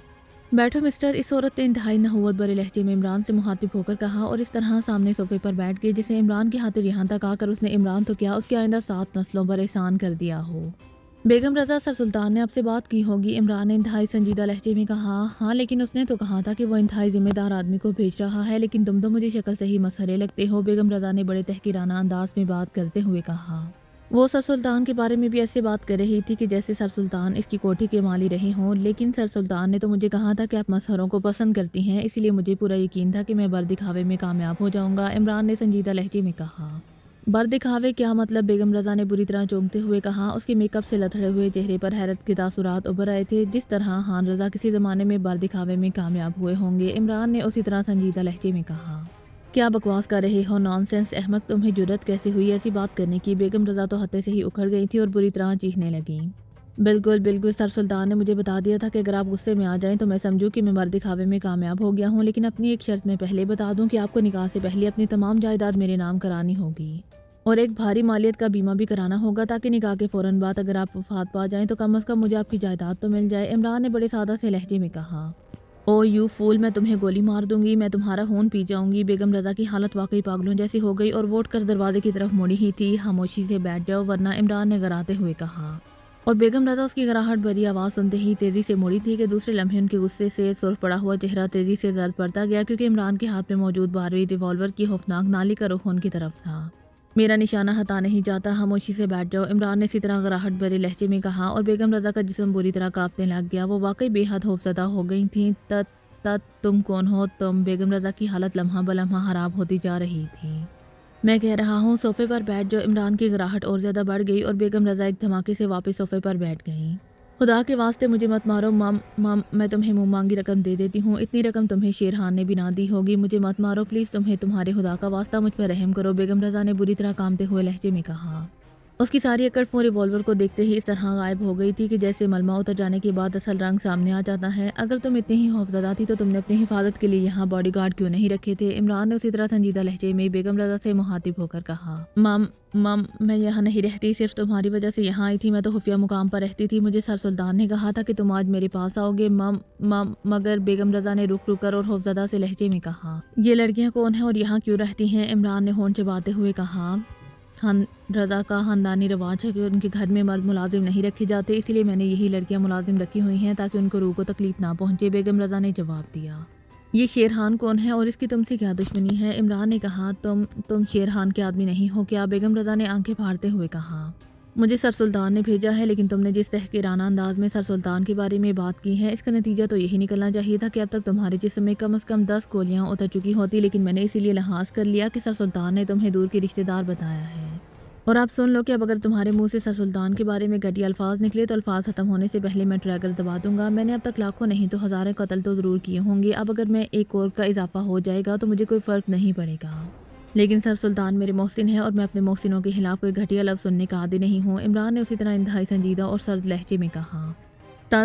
بیٹھو مسٹر، اس عورت نے انتہائی نحوت بھرے لہجے میں عمران سے مخاطب ہو کر کہا اور اس طرح سامنے صوفے پر بیٹھ گئی جسے عمران کی خاطر یہاں تک آ کر اس نے عمران تو کیا اس کی آئندہ 7 نسلوں پر احسان کر دیا ہو۔ بیگم رضا، سر سلطان نے آپ سے بات کی ہوگی، عمران نے انتہائی سنجیدہ لہجے میں کہا۔ ہاں، لیکن اس نے تو کہا تھا کہ وہ انتہائی ذمہ دار آدمی کو بھیج رہا ہے، لیکن تم تو مجھے شکل سے ہی مسخرے لگتے ہو، بیگم رضا نے بڑے تحقیرانہ انداز میں بات کرتے ہوئے کہا۔ وہ سر سلطان کے بارے میں بھی ایسے بات کر رہی تھی کہ جیسے سر سلطان اس کی کوٹھی کے مالی رہے ہوں، لیکن سر سلطان نے تو مجھے کہا تھا کہ آپ مسحروں کو پسند کرتی ہیں، اسی لیے مجھے پورا یقین تھا کہ میں بر دکھاوے میں کامیاب ہو جاؤں گا، عمران نے سنجیدہ لہجے میں کہا۔ بر دکھاوے کیا مطلب؟ بیگم رضا نے بری طرح چونکتے ہوئے کہا۔ اس کے میک اپ سے لتھڑے ہوئے چہرے پر حیرت کے تاثرات ابھر آئے تھے۔ جس طرح خان رضا کسی زمانے میں بر دکھاوے میں کامیاب ہوئے ہوں گے، عمران نے اسی طرح سنجیدہ لہجے میں کہا۔ کیا بکواس کر رہے ہو؟ نان سینس احمق، تمہیں جرأت کیسے ہوئی ایسی بات کرنے کی؟ بیگم رضا تو حتے سے ہی اکھڑ گئی تھی اور بری طرح چیخنے لگیں۔ بالکل بالکل، سر سلطان نے مجھے بتا دیا تھا کہ اگر آپ غصے میں آ جائیں تو میں سمجھوں کہ میں بر دکھاوے میں کامیاب ہو گیا ہوں، لیکن اپنی ایک شرط میں پہلے بتا دوں کہ آپ کو نکاح سے پہلے اپنی تمام جائیداد میرے نام کرانی ہوگی اور ایک بھاری مالیت کا بیمہ بھی کرانا ہوگا تاکہ نکاح کے فوراً بعد اگر آپ وفات پا جائیں تو کم از کم مجھے آپ کی جائیداد تو مل جائے، عمران نے بڑے سادہ سے لہجے میں کہا۔ او یو فول، میں تمہیں گولی مار دوں گی، میں تمہارا خون پی جاؤں گی۔ بیگم رضا کی حالت واقعی پاگلوں جیسی ہو گئی اور وہ اٹھ کر دروازے کی طرف مڑی ہی تھی۔ خاموشی سے بیٹھ جاؤ ورنہ، عمران نے گراتے ہوئے کہا، اور بیگم رضا اس کی گراہٹ بھری آواز سنتے ہی تیزی سے مڑی تھی کہ دوسرے لمحے ان کے غصے سے سرخ پڑا ہوا چہرہ تیزی سے زرد پڑتا گیا، کیونکہ عمران کے ہاتھ میں موجود 12ویں ریوالور کی خوفناک نالی کا رخ ان کی طرف تھا۔ میرا نشانہ ہٹا نہیں جاتا، خاموشی سے بیٹھ جاؤ، عمران نے اسی طرح گراہٹ بھرے لہجے میں کہا، اور بیگم رضا کا جسم بری طرح کانپنے لگ گیا۔ وہ واقعی بے حد خوفزدہ ہو گئی تھیں۔ تم کون ہو تم؟ بیگم رضا کی حالت لمحہ بلمحہ خراب ہوتی جا رہی تھی۔ میں کہہ رہا ہوں صوفے پر بیٹھ جاؤ، عمران کی گراہٹ اور زیادہ بڑھ گئی اور بیگم رضا ایک دھماکے سے واپس صوفے پر بیٹھ گئیں۔ خدا کے واسطے مجھے مت مارو مام، میں تمہیں منہ مانگی رقم دے دیتی ہوں، اتنی رقم تمہیں شیرخان نے بھی نہ دی ہوگی، مجھے مت مارو پلیز، تمہارے خدا کا واسطہ مجھ پر رحم کرو، بیگم رضا نے بری طرح کانپتے ہوئے لہجے میں کہا۔ اس کی ساری اکڑ فون ریوالور کو دیکھتے ہی اس طرح غائب ہو گئی تھی کہ جیسے ملمہ اتر جانے کے بعد اصل رنگ سامنے آ جاتا ہے۔ اگر تم اتنی ہی خوفزدہ تھی تو تم نے اپنی حفاظت کے لیے یہاں باڈی گارڈ کیوں نہیں رکھے تھے؟ عمران نے اسی طرح سنجیدہ لہجے میں بیگم رضا سے مخاطب ہو کر کہا۔ مام، میں یہاں نہیں رہتی، صرف تمہاری وجہ سے یہاں آئی تھی، میں تو خفیہ مقام پر رہتی تھی، مجھے سر سلطان نے کہا تھا کہ تم آج میرے پاس آؤ گے۔ مگر بیگم رضا نے رک کر اور خوفزدہ سے لہجے میں کہا۔ یہ لڑکیاں کون ہیں اور یہاں کیوں رہتی ہیں؟ عمران نے ہونٹ چباتے ہوئے کہا۔ خان رضا کا خاندانی رواج ہے کہ ان کے گھر میں مرد ملازم نہیں رکھے جاتے، اسی لیے میں نے یہی لڑکیاں ملازم رکھی ہوئی ہیں تاکہ ان کو روح کو تکلیف نہ پہنچے، بیگم رضا نے جواب دیا۔ یہ شیرخان کون ہے اور اس کی تم سے کیا دشمنی ہے؟ عمران نے کہا۔ تم شیرخان کے آدمی نہیں ہو کیا؟ بیگم رضا نے آنکھیں پھاڑتے ہوئے کہا۔ مجھے سر سلطان نے بھیجا ہے، لیکن تم نے جس تحقیرانہ انداز میں سر سلطان کے بارے میں بات کی ہے، اس کا نتیجہ تو یہی نکلنا چاہیے تھا کہ اب تک تمہارے جسم میں کم از کم 10 گولیاں اتر چکی ہوتی، لیکن میں نے اسی لیے لحاظ کر لیا کہ سر سلطان نے تمہیں دور کے رشتہ دار بتایا ہے۔ اور اب سن لو کہ اب اگر تمہارے منہ سے سر سلطان کے بارے میں گھٹیا الفاظ نکلے تو الفاظ ختم ہونے سے پہلے میں ٹریگر دبا دوں گا۔ میں نے اب تک لاکھوں نہیں تو ہزاریں قتل تو ضرور کیے ہوں گے، اب اگر میں ایک اور کا اضافہ ہو جائے گا تو مجھے کوئی فرق نہیں پڑے گا، لیکن سر سلطان میرے محسن ہے اور میں اپنے محسنوں کے خلاف کوئی گھٹیا لفظ سننے کا عادی نہیں ہوں، عمران نے اسی طرح انتہائی سنجیدہ اور سرد لہجے میں کہا۔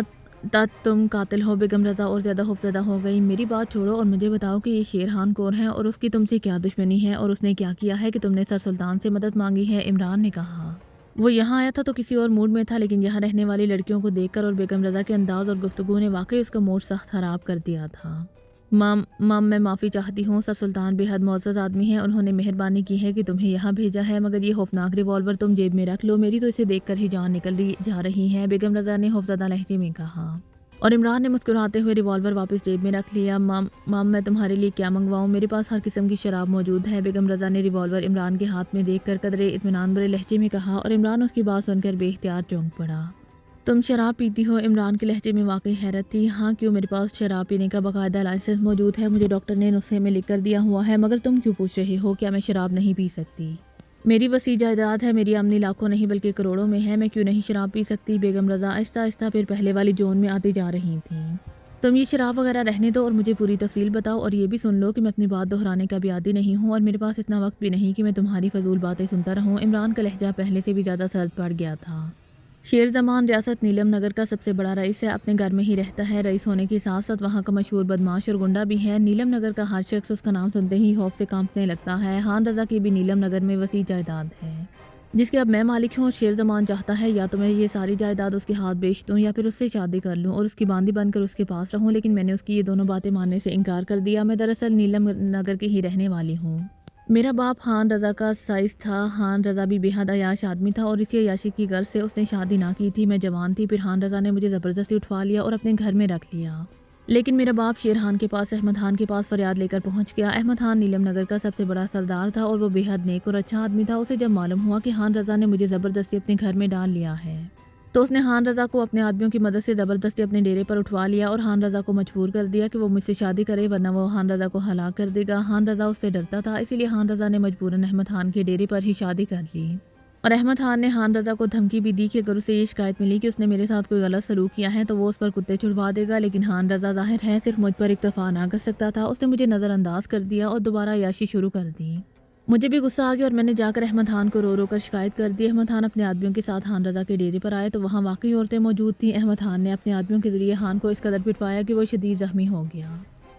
تم قاتل ہو؟ بیگم رضا اور زیادہ خوفزدہ ہو گئی۔ میری بات چھوڑو اور مجھے بتاؤ کہ یہ شیرخان کون ہے اور اس کی تم سے کیا دشمنی ہے اور اس نے کیا کیا ہے کہ تم نے سر سلطان سے مدد مانگی ہے؟ عمران نے کہا۔ وہ یہاں آیا تھا تو کسی اور موڈ میں تھا، لیکن یہاں رہنے والی لڑکیوں کو دیکھ کر اور بیگم رضا کے انداز اور گفتگو نے واقعی اس کا موڈ سخت خراب کر دیا تھا۔ مام، میں معافی چاہتی ہوں، سر سلطان بے حد معزز آدمی ہیں، انہوں نے مہربانی کی ہے کہ تمہیں یہاں بھیجا ہے، مگر یہ خوفناک ریوالور تم جیب میں رکھ لو، میری تو اسے دیکھ کر ہی جان نکل جا رہی ہے، بیگم رضا نے خوفزدہ لہجے میں کہا، اور عمران نے مسکراتے ہوئے ریوالور واپس جیب میں رکھ لیا۔ مام، میں تمہارے لیے کیا منگواؤں؟ میرے پاس ہر قسم کی شراب موجود ہے، بیگم رضا نے ریوالور عمران کے ہاتھ میں دیکھ کر قدرے اطمینان بھرے لہجے میں کہا، اور عمران اس کی بات سن کر بے اختیار چونک پڑا۔ تم شراب پیتی ہو؟ عمران کے لہجے میں واقعی حیرت تھی۔ ہاں کیوں، میرے پاس شراب پینے کا باقاعدہ لائسنس موجود ہے، مجھے ڈاکٹر نے نسخے میں لکھ کر دیا ہوا ہے، مگر تم کیوں پوچھ رہے ہو؟ کیا میں شراب نہیں پی سکتی؟ میری وسیع جائیداد ہے، میری آمدنی لاکھوں نہیں بلکہ کروڑوں میں ہے، میں کیوں نہیں شراب پی سکتی؟ بیگم رضا آہستہ آہستہ پھر پہلے والی جون میں آتی جا رہی تھیں۔ تم یہ شراب وغیرہ رہنے دو اور مجھے پوری تفصیل بتاؤ، اور یہ بھی سن لو کہ میں اپنی بات دہرانے کا بھی عادی نہیں ہوں اور میرے پاس اتنا وقت بھی نہیں کہ میں تمہاری فضول باتیں سنتا رہوں۔ عمران کا لہجہ پہلے سے بھی زیادہ سرد پڑ گیا تھا۔ شیر زمان ریاست نیلم نگر کا سب سے بڑا رئیس ہے، اپنے گھر میں ہی رہتا ہے، رئیس ہونے کے ساتھ ساتھ وہاں کا مشہور بدماش اور گنڈا بھی ہے، نیلم نگر کا ہر شخص اس کا نام سنتے ہی خوف سے کانپنے لگتا ہے۔ خان رضا کی بھی نیلم نگر میں وسیع جائیداد ہے جس کے اب میں مالک ہوں، اور شیر زمان چاہتا ہے یا تو میں یہ ساری جائیداد اس کے ہاتھ بیچ دوں یا پھر اس سے شادی کر لوں اور اس کی باندی بن کر اس کے پاس رہوں، لیکن میں نے اس کی یہ دونوں باتیں ماننے سے انکار کر دیا۔ میں دراصل نیلم نگر کی ہی رہنے والی ہوں۔ میرا باپ خان رضا کا سائز تھا، خان رضا بھی بے حد عیاش آدمی تھا اور اسی عیاشی کی غرض سے اس نے شادی نہ کی تھی۔ میں جوان تھی، پھر خان رضا نے مجھے زبردستی اٹھوا لیا اور اپنے گھر میں رکھ لیا۔ لیکن میرا باپ شیر خان کے پاس احمد خان کے پاس فریاد لے کر پہنچ گیا۔ احمد خان نیلم نگر کا سب سے بڑا سردار تھا اور وہ بے حد نیک اور اچھا آدمی تھا۔ اسے جب معلوم ہوا کہ خان رضا نے مجھے زبردستی اپنے گھر میں ڈال لیا ہے تو اس نے خان رضا کو اپنے آدمیوں کی مدد سے زبردستی اپنے ڈیرے پر اٹھوا لیا اور خان رضا کو مجبور کر دیا کہ وہ مجھ سے شادی کرے ورنہ وہ خان رضا کو ہلاک کر دے گا۔ خان رضا اس سے ڈرتا تھا، اسی لیے خان رضا نے مجبوراً احمد خان کے ڈیرے پر ہی شادی کر لی۔ اور احمد خان نے خان رضا کو دھمکی بھی دی کہ اگر اسے یہ شکایت ملی کہ اس نے میرے ساتھ کوئی غلط سلوک کیا ہے تو وہ اس پر کتے چھڑوا دے گا، لیکن خان رضا ظاہر ہے صرف مجھ پر اکتفا نہ کر سکتا تھا۔ اس نے مجھے نظر انداز کر دیا اور دوبارہ عیاشی شروع کر دی۔ مجھے بھی غصہ آ گیا اور میں نے جا کر احمد خان کو رو رو کر شکایت کر دی۔ احمد خان اپنے آدمیوں کے ساتھ خان رضا کے ڈیرے پر آئے تو وہاں واقعی عورتیں موجود تھیں۔ احمد خان نے اپنے آدمیوں کے ذریعے خان کو اس قدر پٹوایا کہ وہ شدید زخمی ہو گیا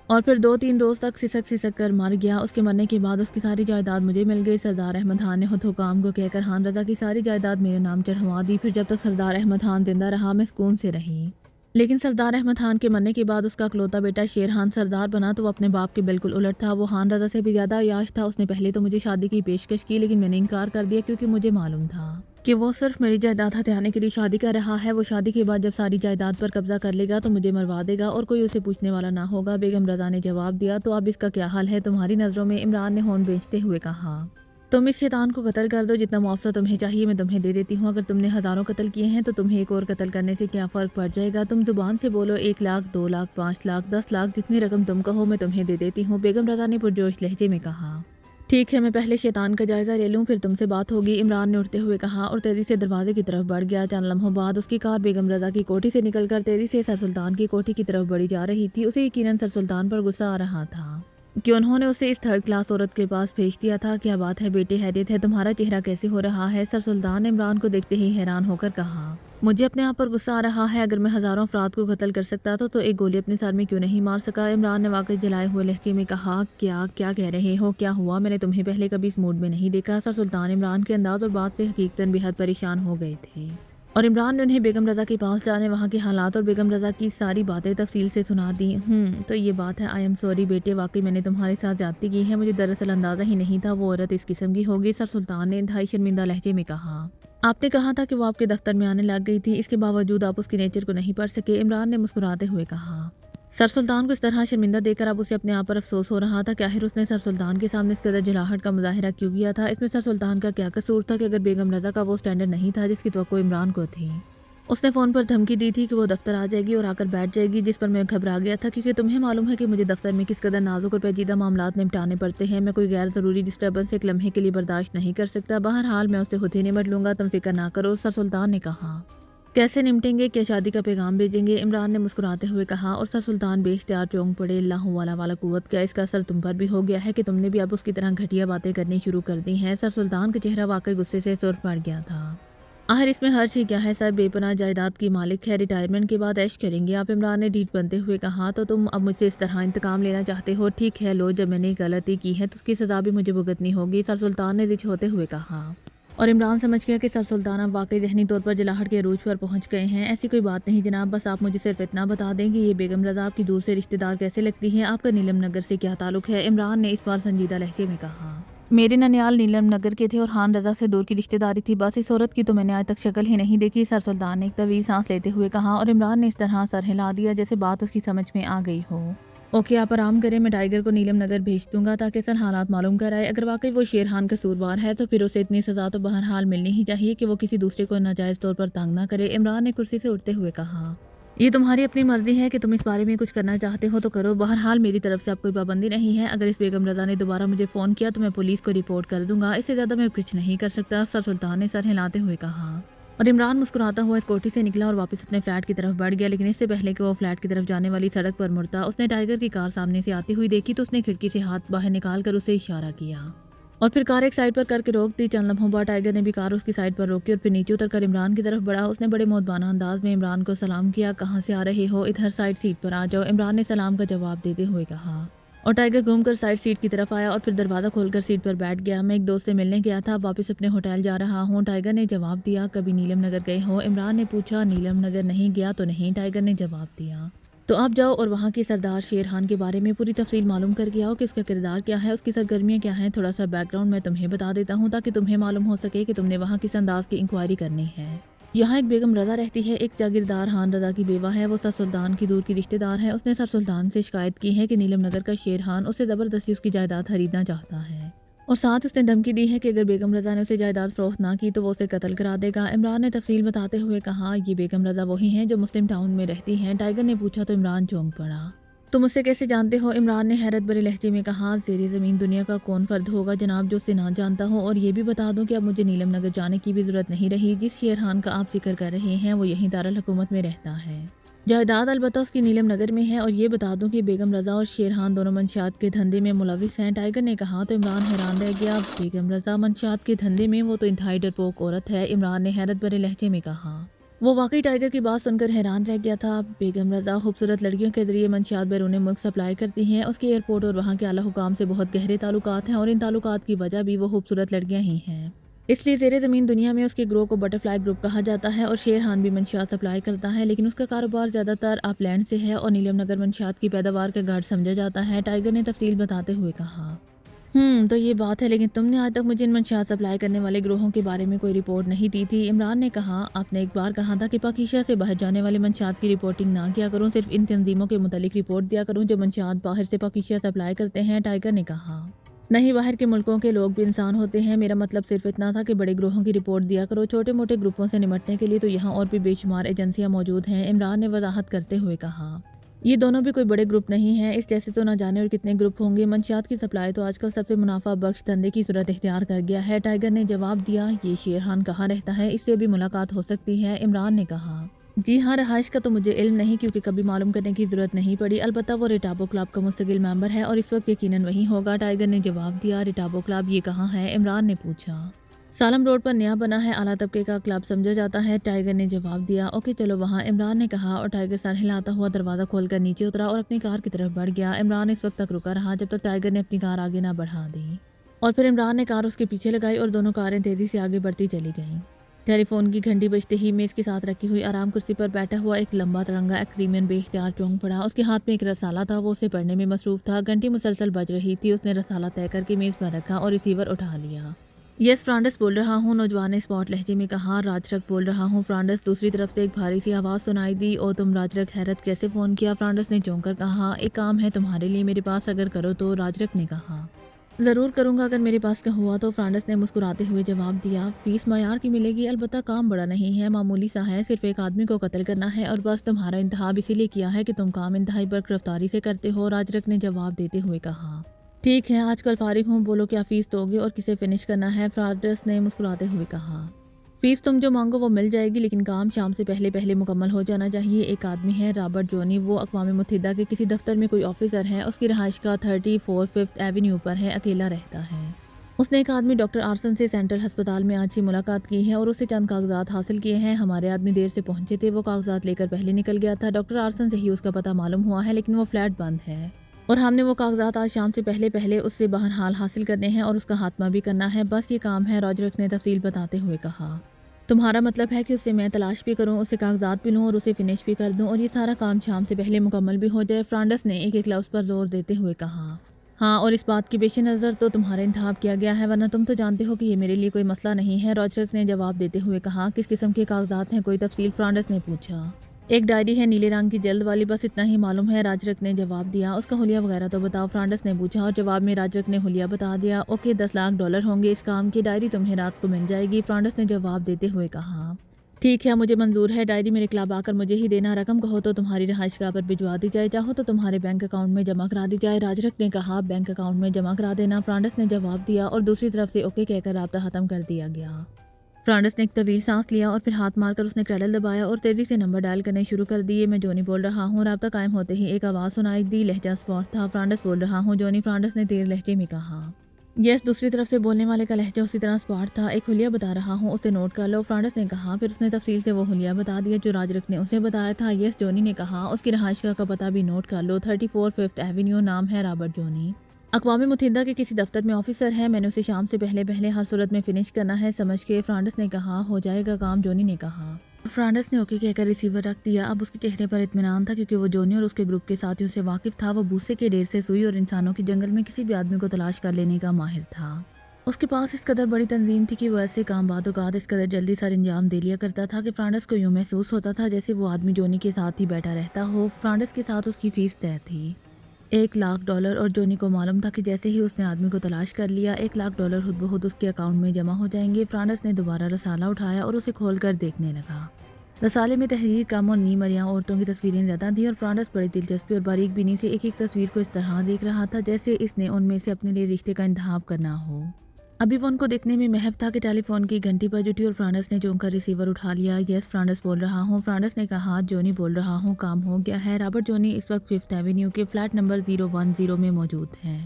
اور پھر 2-3 روز تک سسک کر مر گیا۔ اس کے مرنے کے بعد اس کی ساری جائیداد مجھے مل گئی۔ سردار احمد خان نے خود حکام کو کہہ کر خان رضا کی ساری جائیداد میرے نام چڑھوا دی۔ پھر جب تک سردار احمد خان زندہ رہا میں سکون سے رہی، لیکن سردار احمد خان کے مرنے کے بعد اس کا اکلوتا بیٹا شیر خان سردار بنا تو وہ اپنے باپ کے بالکل الٹ تھا۔ وہ خان رضا سے بھی زیادہ عیاش تھا۔ اس نے پہلے تو مجھے شادی کی پیشکش کی لیکن میں نے انکار کر دیا کیونکہ مجھے معلوم تھا کہ وہ صرف میری جائیداد ہتھیانے کے لیے شادی کر رہا ہے۔ وہ شادی کے بعد جب ساری جائیداد پر قبضہ کر لے گا تو مجھے مروا دے گا اور کوئی اسے پوچھنے والا نہ ہوگا۔ بیگم رضا نے جواب دیا، تو اب اس کا کیا حل ہے تمہاری نظروں میں؟ عمران نے ہون بھیجتے ہوئے کہا، تم اس شیطان کو قتل کر دو، جتنا معاوضہ تمہیں چاہیے میں تمہیں دے دیتی ہوں۔ اگر تم نے ہزاروں قتل کیے ہیں تو تمہیں ایک اور قتل کرنے سے کیا فرق پڑ جائے گا؟ تم زبان سے بولو، 1 لاکھ 2 لاکھ 5 لاکھ 10 لاکھ جتنی رقم تم کہو میں تمہیں دے دیتی ہوں۔ بیگم رضا نے پرجوش لہجے میں کہا، ٹھیک ہے میں پہلے شیطان کا جائزہ لے لوں پھر تم سے بات ہوگی۔ عمران نے اٹھتے ہوئے کہا اور تیزی سے دروازے کی طرف بڑھ گیا۔ چند لمحوں بعد اس کی کار بیگم رضا کی کوٹھی سے نکل کر تیزی سے سر سلطان کی کوٹھی کی طرف بڑھی جا رہی تھی۔ اسے یقیناً سر سلطان پر غصہ آ رہا تھا کہ انہوں نے اسے اس 3rd کلاس عورت کے پاس بھیج دیا تھا۔ کیا بات ہے بیٹے، خیریت ہے؟ تمہارا چہرہ کیسے ہو رہا ہے؟ سر سلطان نے عمران کو دیکھتے ہی حیران ہو کر کہا، مجھے اپنے آپ پر غصہ آ رہا ہے۔ اگر میں ہزاروں افراد کو قتل کر سکتا تو ایک گولی اپنے سر میں کیوں نہیں مار سکا؟ عمران نے واقعی جلائے ہوئے لہجے میں کہا، کیا کہہ رہے ہو؟ کیا ہوا؟ میں نے تمہیں پہلے کبھی اس موڈ میں نہیں دیکھا۔ سر سلطان عمران کے انداز اور بات سے حقیقتاً بے حد پریشان ہو گئے تھے اور عمران نے انہیں بیگم رضا کے پاس جانے، وہاں کے حالات اور بیگم رضا کی ساری باتیں تفصیل سے سنا دیں۔ تو یہ بات ہے، آئی ایم سوری بیٹے، واقعی میں نے تمہارے ساتھ زیادتی کی ہے۔ مجھے دراصل اندازہ ہی نہیں تھا وہ عورت اس قسم کی ہوگی۔ سر سلطان نے انتہائی شرمندہ لہجے میں کہا، آپ نے کہا تھا کہ وہ آپ کے دفتر میں آنے لگ گئی تھی، اس کے باوجود آپ اس کی نیچر کو نہیں پڑھ سکے؟ عمران نے مسکراتے ہوئے کہا۔ سر سلطان کو اس طرح شرمندہ دیکھ کر اب اسے اپنے آپ پر افسوس ہو رہا تھا کہ آخر اس نے سر سلطان کے سامنے اس قدر جلاہٹ کا مظاہرہ کیوں کیا تھا۔ اس میں سر سلطان کا کیا قصور تھا کہ اگر بیگم رضا کا وہ سٹینڈرڈ نہیں تھا جس کی توقع عمران کو تھی؟ اس نے فون پر دھمکی دی تھی کہ وہ دفتر آ جائے گی اور آ کر بیٹھ جائے گی، جس پر میں گھبرا گیا تھا کیونکہ تمہیں معلوم ہے کہ مجھے دفتر میں کس قدر نازک اور پیچیدہ معاملات نمٹانے پڑتے ہیں۔ میں کوئی غیر ضروری ڈسٹربنس ایک لمحے کے لیے برداشت نہیں کر سکتا۔ بہرحال میں اسے خود ہی نمٹ لوں گا، تم فکر نہ کرو۔ سر سلطان نے کہا، کیسے نمٹیں گے؟ کیا شادی کا پیغام بھیجیں گے؟ عمران نے مسکراتے ہوئے کہا اور سر سلطان بے اختیار چونک پڑے۔ اللہ والا قوت، کیا اس کا اثر تم پر بھی ہو گیا ہے کہ تم نے بھی اب اس کی طرح گھٹیا باتیں کرنی شروع کر دی ہیں؟ سر سلطان کا چہرہ واقعی غصے سے سرخ پڑ گیا تھا۔ آخر اس میں حرج ہی کیا ہے؟ سر بے پناہ جائیداد کی مالک ہے، ریٹائرمنٹ کے بعد عیش کریں گے آپ۔ عمران نے ڈھیٹ بنتے ہوئے کہا، تو تم اب مجھ سے اس طرح انتقام لینا چاہتے ہو؟ ٹھیک ہے لو، جب میں نے غلطی کی ہے تو اس کی سزا بھی مجھے بھگتنی ہوگی، سر سلطان نے رچ ہوتے ہوئے کہا۔ اور عمران سمجھ گیا کہ سر سلطان اب واقعی ذہنی طور پر جلاہٹ کے عروج پر پہنچ گئے ہیں۔ ایسی کوئی بات نہیں جناب، بس آپ مجھے صرف اتنا بتا دیں کہ یہ بیگم رضا آپ کی دور سے رشتہ دار کیسے لگتی ہے؟ آپ کا نیلم نگر سے کیا تعلق ہے؟ عمران نے اس بار سنجیدہ لہجے میں کہا، میرے ننیال نیلم نگر کے تھے اور خان رضا سے دور کی رشتہ داری تھی، بس اس عورت کی تو میں نے آج تک شکل ہی نہیں دیکھی، سر سلطان نے ایک طویل سانس لیتے ہوئے کہا اور عمران نے اس طرح سر ہلا دیا جیسے بات اس کی سمجھ میں آ گئی ہو۔ اوکے آپ آرام کریں، میں ٹائیگر کو نیلم نگر بھیج دوں گا تاکہ سر حالات معلوم کرائے۔ اگر واقعی وہ شیر خان قصوروار ہے تو پھر اسے اتنی سزا تو بہرحال ملنی ہی چاہیے کہ وہ کسی دوسرے کو ناجائز طور پر تنگ نہ کرے۔ عمران نے کرسی سے اٹھتے ہوئے کہا، یہ تمہاری اپنی مرضی ہے کہ تم اس بارے میں کچھ کرنا چاہتے ہو تو کرو، بہرحال میری طرف سے اب کوئی پابندی نہیں ہے۔ اگر اس بیگم رضا نے دوبارہ مجھے فون کیا تو میں پولیس کو رپورٹ کر دوں گا، اس سے زیادہ میں کچھ نہیں کر سکتا، سر سلطان نے سر ہلاتے ہوئے کہا۔ اور عمران مسکراتا ہوا اس کوٹھی سے نکلا اور واپس اپنے فلیٹ کی طرف بڑھ گیا، لیکن اس سے پہلے کہ وہ فلیٹ کی طرف جانے والی سڑک پر مڑتا اس نے ٹائیگر کی کار سامنے سے آتی ہوئی دیکھی تو اس نے کھڑکی سے ہاتھ باہر نکال کر اسے اشارہ کیا اور پھر کار ایک سائڈ پر کر کے روک دی۔ چند لمحوں بعد ٹائیگر نے بھی کار اس کی سائڈ پر روکی اور پھر نیچے اتر کر عمران کی طرف بڑھا۔ اس نے بڑے مؤدبانہ انداز میں عمران کو سلام کیا، کہاں سے آ رہے ہو؟ ادھر سائڈ سیٹ پر آ جاؤ، عمران نے سلام کا جواب دیتے ہوئے کہا اور ٹائیگر گھوم کر سائڈ سیٹ کی طرف آیا اور پھر دروازہ کھول کر سیٹ پر بیٹھ گیا۔ میں ایک دوست سے ملنے گیا تھا، واپس اپنے ہوٹل جا رہا ہوں، ٹائیگر نے جواب دیا۔ کبھی نیلم نگر گئے ہو؟ عمران نے پوچھا۔ نیلم نگر نہیں گیا تو نہیں، ٹائیگر نے جواب دیا۔ تو آپ جاؤ اور وہاں کے سردار شیر خان کے بارے میں پوری تفصیل معلوم کر کے آؤ کہ اس کا کردار کیا ہے، اس کی سرگرمیاں کیا ہیں۔ تھوڑا سا بیک گراؤنڈ میں تمہیں بتا دیتا ہوں تاکہ تمہیں معلوم ہو سکے کہ تم نے وہاں کس انداز کی انکوائری کرنی ہے۔ یہاں ایک بیگم رضا رہتی ہے، ایک جاگیردار خان رضا کی بیوہ ہے، وہ سر سلطان کی دور کی رشتہ دار ہے۔ اس نے سر سلطان سے شکایت کی ہے کہ نیلم نگر کا شیر خان اسے زبردستی اس کی جائیداد خریدنا چاہتا ہے، اور ساتھ اس نے دھمکی دی ہے کہ اگر بیگم رضا نے اسے جائیداد فروخت نہ کی تو وہ اسے قتل کرا دے گا۔ عمران نے تفصیل بتاتے ہوئے کہا، یہ بیگم رضا وہی ہیں جو مسلم ٹاؤن میں رہتی ہیں؟ ٹائیگر نے پوچھا تو عمران چونک پڑا۔ تم اسے کیسے جانتے ہو؟ عمران نے حیرت بھرے لہجے میں کہا، زیر زمین دنیا کا کون فرد ہوگا جناب جو اسے نہ جانتا ہو، اور یہ بھی بتا دوں کہ اب مجھے نیلم نگر جانے کی بھی ضرورت نہیں رہی۔ جس شیر خان کا آپ ذکر کر رہے ہیں وہ یہیں دارالحکومت میں رہتا ہے، جائیداد البتہ اس کی نیلم نگر میں ہے، اور یہ بتا دوں کہ بیگم رضا اور شیر خان دونوں منشیات کے دھندے میں ملوث ہیں۔ ٹائیگر نے کہا تو عمران حیران رہ گیا، بیگم رضا منشیات کے دھندے میں؟ وہ تو انتہائی ڈرپوک عورت ہے۔ عمران نے حیرت بھرے لہجے میں کہا۔ وہ واقعی ٹائیگر کی بات سن کر حیران رہ گیا تھا۔ بیگم رضا خوبصورت لڑکیوں کے ذریعے منشیات بیرون ملک سپلائی کرتی ہیں۔ اس کے ایئرپورٹ اور وہاں کے اعلیٰ حکام سے بہت گہرے تعلقات ہیں، اور ان تعلقات کی وجہ بھی وہ خوبصورت لڑکیاں ہی ہیں۔ اس لیے زیر زمین دنیا میں اس کے گروہ کو بٹر فلائی گروپ کہا جاتا ہے، اور شیر خان بھی منشیات سپلائی کرتا ہے، لیکن اس کا کاروبار زیادہ تر اپ لینڈ سے ہے، اور نیلم نگر منشیات کی پیداوار کا گڑھ سمجھا جاتا ہے۔ ٹائیگر نے تفصیل بتاتے ہوئے کہا، تو یہ بات ہے، لیکن تم نے آج تک مجھے ان منشیات سپلائی کرنے والے گروہوں کے بارے میں کوئی رپورٹ نہیں دی تھی۔ عمران نے کہا، آپ نے ایک بار کہا تھا کہ پاکیزہ سے باہر جانے والے منشیات کی رپورٹنگ نہ کیا کروں، صرف ان تنظیموں کے متعلق رپورٹ دیا کروں جو منشیات باہر سے پاکیزہ سپلائی کرتے ہیں۔ ٹائیگر نے کہا، نہیں، باہر کے ملکوں کے لوگ بھی انسان ہوتے ہیں، میرا مطلب صرف اتنا تھا کہ بڑے گروہوں کی رپورٹ دیا کرو، چھوٹے موٹے گروپوں سے نمٹنے کے لیے تو یہاں اور بھی بے شمار ایجنسیاں موجود ہیں۔ عمران نے وضاحت کرتے ہوئے کہا، یہ دونوں بھی کوئی بڑے گروپ نہیں ہیں، اس جیسے تو نہ جانے اور کتنے گروپ ہوں گے۔ منشیات کی سپلائی تو آج کل سب سے منافع بخش دھندے کی صورت اختیار کر گیا ہے۔ ٹائیگر نے جواب دیا، یہ شیر خان کہاں رہتا ہے؟ اس سے بھی ملاقات ہو سکتی ہے؟ عمران نے کہا، جی ہاں، رہائش کا تو مجھے علم نہیں، کیونکہ کبھی معلوم کرنے کی ضرورت نہیں پڑی، البتہ وہ ریٹابو کلب کا مستقل ممبر ہے اور اس وقت یقیناً وہیں ہوگا۔ ٹائیگر نے جواب دیا، ریٹابو کلب یہ کہاں ہے؟ عمران نے پوچھا۔ سالم روڈ پر نیا بنا ہے، اعلیٰ طبقے کا کلب سمجھا جاتا ہے۔ ٹائیگر نے جواب دیا، اوکے چلو وہاں، عمران نے کہا، اور ٹائیگر سر ہلاتا ہوا دروازہ کھول کر نیچے اترا اور اپنی کار کی طرف بڑھ گیا۔ عمران اس وقت تک رکا رہا جب تک ٹائیگر نے اپنی کار آگے نہ بڑھا دی، اور پھر عمران نے کار اس کے پیچھے لگائی اور دونوں کاریں تیزی سے آگے بڑھتی چلی گئیں۔ ٹیلی فون کی گھنٹی بجتے ہی میز کے ساتھ رکھی ہوئی آرام کرسی پر بیٹھا ہوا ایک لمبا ترنگا ایکریمین بے اختیار چونک پڑا۔ اس کے ہاتھ میں ایک رسالہ تھا، وہ اسے پڑھنے میں مصروف تھا۔ گھنٹی مسلسل بج رہی تھی۔ اس نے رسالہ طے کر کے میز پر رکھا اور ریسیور اٹھا لیا۔ یس، فرانڈس بول رہا ہوں، نوجوان نے اسپاٹ لہجے میں کہا۔ راجرک بول رہا ہوں، فرانڈس۔ دوسری طرف سے ایک بھاری سی آواز سنائی دی، او تم راجرک، حیرت کیسے فون کیا؟ فرانڈس نے چونک کر کہا، ایک کام ہے تمہارے لیے میرے پاس، اگر کرو تو؟ راجرک نے کہا، ضرور کروں گا اگر میرے پاس کا ہوا تو، فرانڈس نے مسکراتے ہوئے جواب دیا۔ فیس معیار کی ملے گی، البتہ کام بڑا نہیں ہے، معمولی سا ہے، صرف ایک آدمی کو قتل کرنا ہے، اور بس تمہارا انتخاب اسی لیے کیا ہے کہ تم کام انتہائی برق رفتاری سے کرتے ہو۔ راجرک نے جواب دیتے ہوئے کہا، ٹھیک ہے، آج کل فارغ ہوں، بولو کیا فیس دو گے اور کسے فنش کرنا ہے؟ فرانڈس نے مسکراتے ہوئے کہا، فیس تم جو مانگو وہ مل جائے گی، لیکن کام شام سے پہلے پہلے مکمل ہو جانا چاہیے۔ ایک آدمی ہے رابرٹ جونی، وہ اقوام متحدہ کے کسی دفتر میں کوئی آفیسر ہے، اس کی رہائش کا 34 5th ایونیو پر ہے، اکیلا رہتا ہے۔ اس نے ایک آدمی ڈاکٹر آرسن سے سینٹرل ہسپتال میں آج ہی ملاقات کی ہے اور اس سے چند کاغذات حاصل کیے ہیں۔ ہمارے آدمی دیر سے پہنچے تھے، وہ کاغذات لے کر پہلے نکل گیا تھا۔ ڈاکٹر آرسن سے ہی اس کا پتہ معلوم ہوا ہے، لیکن وہ فلیٹ بند ہے، اور ہم نے وہ کاغذات آج شام سے پہلے پہلے اس سے بہرحال حاصل کرنے ہیں اور اس کا خاتمہ بھی کرنا ہے، بس یہ کام ہے۔ راجرک نے تفصیل بتاتے ہوئے کہا، تمہارا مطلب ہے کہ اسے میں تلاش بھی کروں، اسے کاغذات بھی لوں اور اسے فنش بھی کر دوں، اور یہ سارا کام شام سے پہلے مکمل بھی ہو جائے؟ فرانڈس نے ایک لفظ پر زور دیتے ہوئے کہا، ہاں، اور اس بات کی پیش نظر تو تمہارا انتخاب کیا گیا ہے، ورنہ تم تو جانتے ہو کہ یہ میرے لیے کوئی مسئلہ نہیں ہے۔ راجرک نے جواب دیتے ہوئے کہا، کس قسم کے کاغذات ہیں؟ کوئی تفصیل؟ فرانڈس نے پوچھا۔ ایک ڈائری ہے، نیلے رنگ کی جلد والی، بس اتنا ہی معلوم ہے، راجرک نے جواب دیا۔ اس کا حلیہ وغیرہ تو بتاؤ، فرانڈس نے پوچھا، اور جواب میں راجرک نے حلیہ بتا دیا۔ اوکے، $10 لاکھ ہوں گے اس کام کی، ڈائری تمہیں رات کو مل جائے گی، فرانڈس نے جواب دیتے ہوئے کہا، ٹھیک ہے، مجھے منظور ہے، ڈائری میرے کلب آ کر مجھے ہی دینا، رقم کہو تو تمہاری رہائش گاہ پر بھجوا دی جائے، چاہو تو تمہارے بینک اکاؤنٹ میں جمع کرا دی جائے۔ راجرک نے کہا، بینک اکاؤنٹ میں جمع کرا دینا، فرانڈس نے جواب دیا، اور دوسری طرف سے اوکے کہہ کر رابطہ ختم کر دیا گیا۔ فرانڈس نے ایک طویل سانس لیا اور پھر ہاتھ مار کر اس نے کریڈل دبایا اور تیزی سے نمبر ڈائل کرنے شروع کر دیے۔ میں جونی بول رہا ہوں، رابطہ قائم ہوتے ہی ایک آواز سنائی دی، لہجہ اسپاٹ تھا، فرانڈس بول رہا ہوں جونی، فرانڈس نے تیز لہجے میں کہا۔ یس، دوسری طرف سے بولنے والے کا لہجہ اسی طرح اسپاٹ تھا، ایک حلیہ بتا رہا ہوں، اسے نوٹ کر لو، فرانڈس نے کہا، پھر اس نے تفصیل سے وہ حلیہ بتا دیا جو راجرک نے اسے بتایا تھا۔ یس، جونی نے کہا، اس کی رہائش گاہ کا پتہ بھی نوٹ کر لو، 34 5th ایونیو، نام ہے رابرٹ جونی، اقوام متحدہ کے کسی دفتر میں آفیسر ہے، میں نے اسے شام سے پہلے پہلے ہر صورت میں فنش کرنا ہے، سمجھ کے؟ فرانڈس نے کہا، ہو جائے گا کام، جونی نے کہا۔ فرانڈس نے اوکے کہہ کر ریسیور رکھ دیا۔ اب اس کے چہرے پر اطمینان تھا، کیونکہ وہ جونی اور اس کے گروپ کے ساتھیوں سے واقف تھا، وہ بھوسے کے ڈھیر سے سوئی اور انسانوں کے جنگل میں کسی بھی آدمی کو تلاش کر لینے کا ماہر تھا۔ اس کے پاس اس قدر بڑی تنظیم تھی کہ وہ ایسے کام بعد اوقات اس قدر جلدی سر انجام دے لیا کرتا تھا کہ فرانڈس کو یوں محسوس ہوتا تھا جیسے وہ آدمی جونی کے ساتھ ہی بیٹھا رہتا ہو۔ فرانڈس کے ساتھ اس کی فیس طے تھی $1,00,000 اور جونی کو معلوم تھا کہ جیسے ہی اس نے آدمی کو تلاش کر لیا $1,00,000 خود بخود اس کے اکاؤنٹ میں جمع ہو جائیں گے۔ فرانڈس نے دوبارہ رسالہ اٹھایا اور اسے کھول کر دیکھنے لگا۔ رسالے میں تحریر کم اور نیم عریاں عورتوں کی تصویریں زیادہ تھیں اور فرانڈس بڑی دلچسپی اور باریک بینی سے ایک ایک تصویر کو اس طرح دیکھ رہا تھا جیسے اس نے ان میں سے اپنے لیے رشتے کا انتخاب کرنا ہو۔ ابھی وہ ان کو دیکھنے میں محو تھا کہ ٹیلی فون کی گھنٹی بج اٹھی اور فرانڈس نے چونک کر ریسیور اٹھا لیا۔ یس فرانڈس بول رہا ہوں۔ فرانڈس نے کہا جونی بول رہا ہوں، کام ہو گیا ہے؟ رابرٹ جونی اس وقت 5th ایونیو کے فلیٹ نمبر 010 میں موجود ہے۔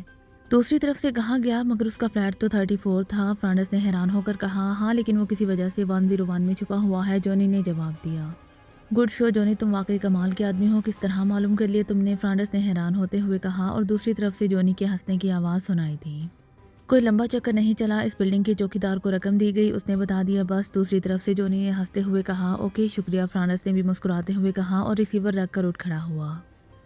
دوسری طرف سے کہا گیا مگر اس کا فلیٹ تو 34 تھا۔ فرانڈس نے حیران ہو کر کہا ہاں لیکن وہ کسی وجہ سے 101 میں چھپا ہوا ہے۔ جونی نے جواب دیا گڈ شو جونی، تم واقعی کمال کے آدمی ہو، کس طرح معلوم کر لیا تم نے؟ فرانڈس نے حیران ہوتے ہوئے کہا اور دوسری طرف سے جونی کے ہنسنے کی آواز سنائی دی۔ کوئی لمبا چکر نہیں چلا، اس بلڈنگ کے چوکیدار کو رقم دی گئی، اس نے بتا دیا بس۔ دوسری طرف سے جونی نے ہنستے ہوئے کہا اوکے شکریہ۔ فرانڈس نے بھی مسکراتے ہوئے کہا اور ریسیور رکھ کر اٹھ کھڑا ہوا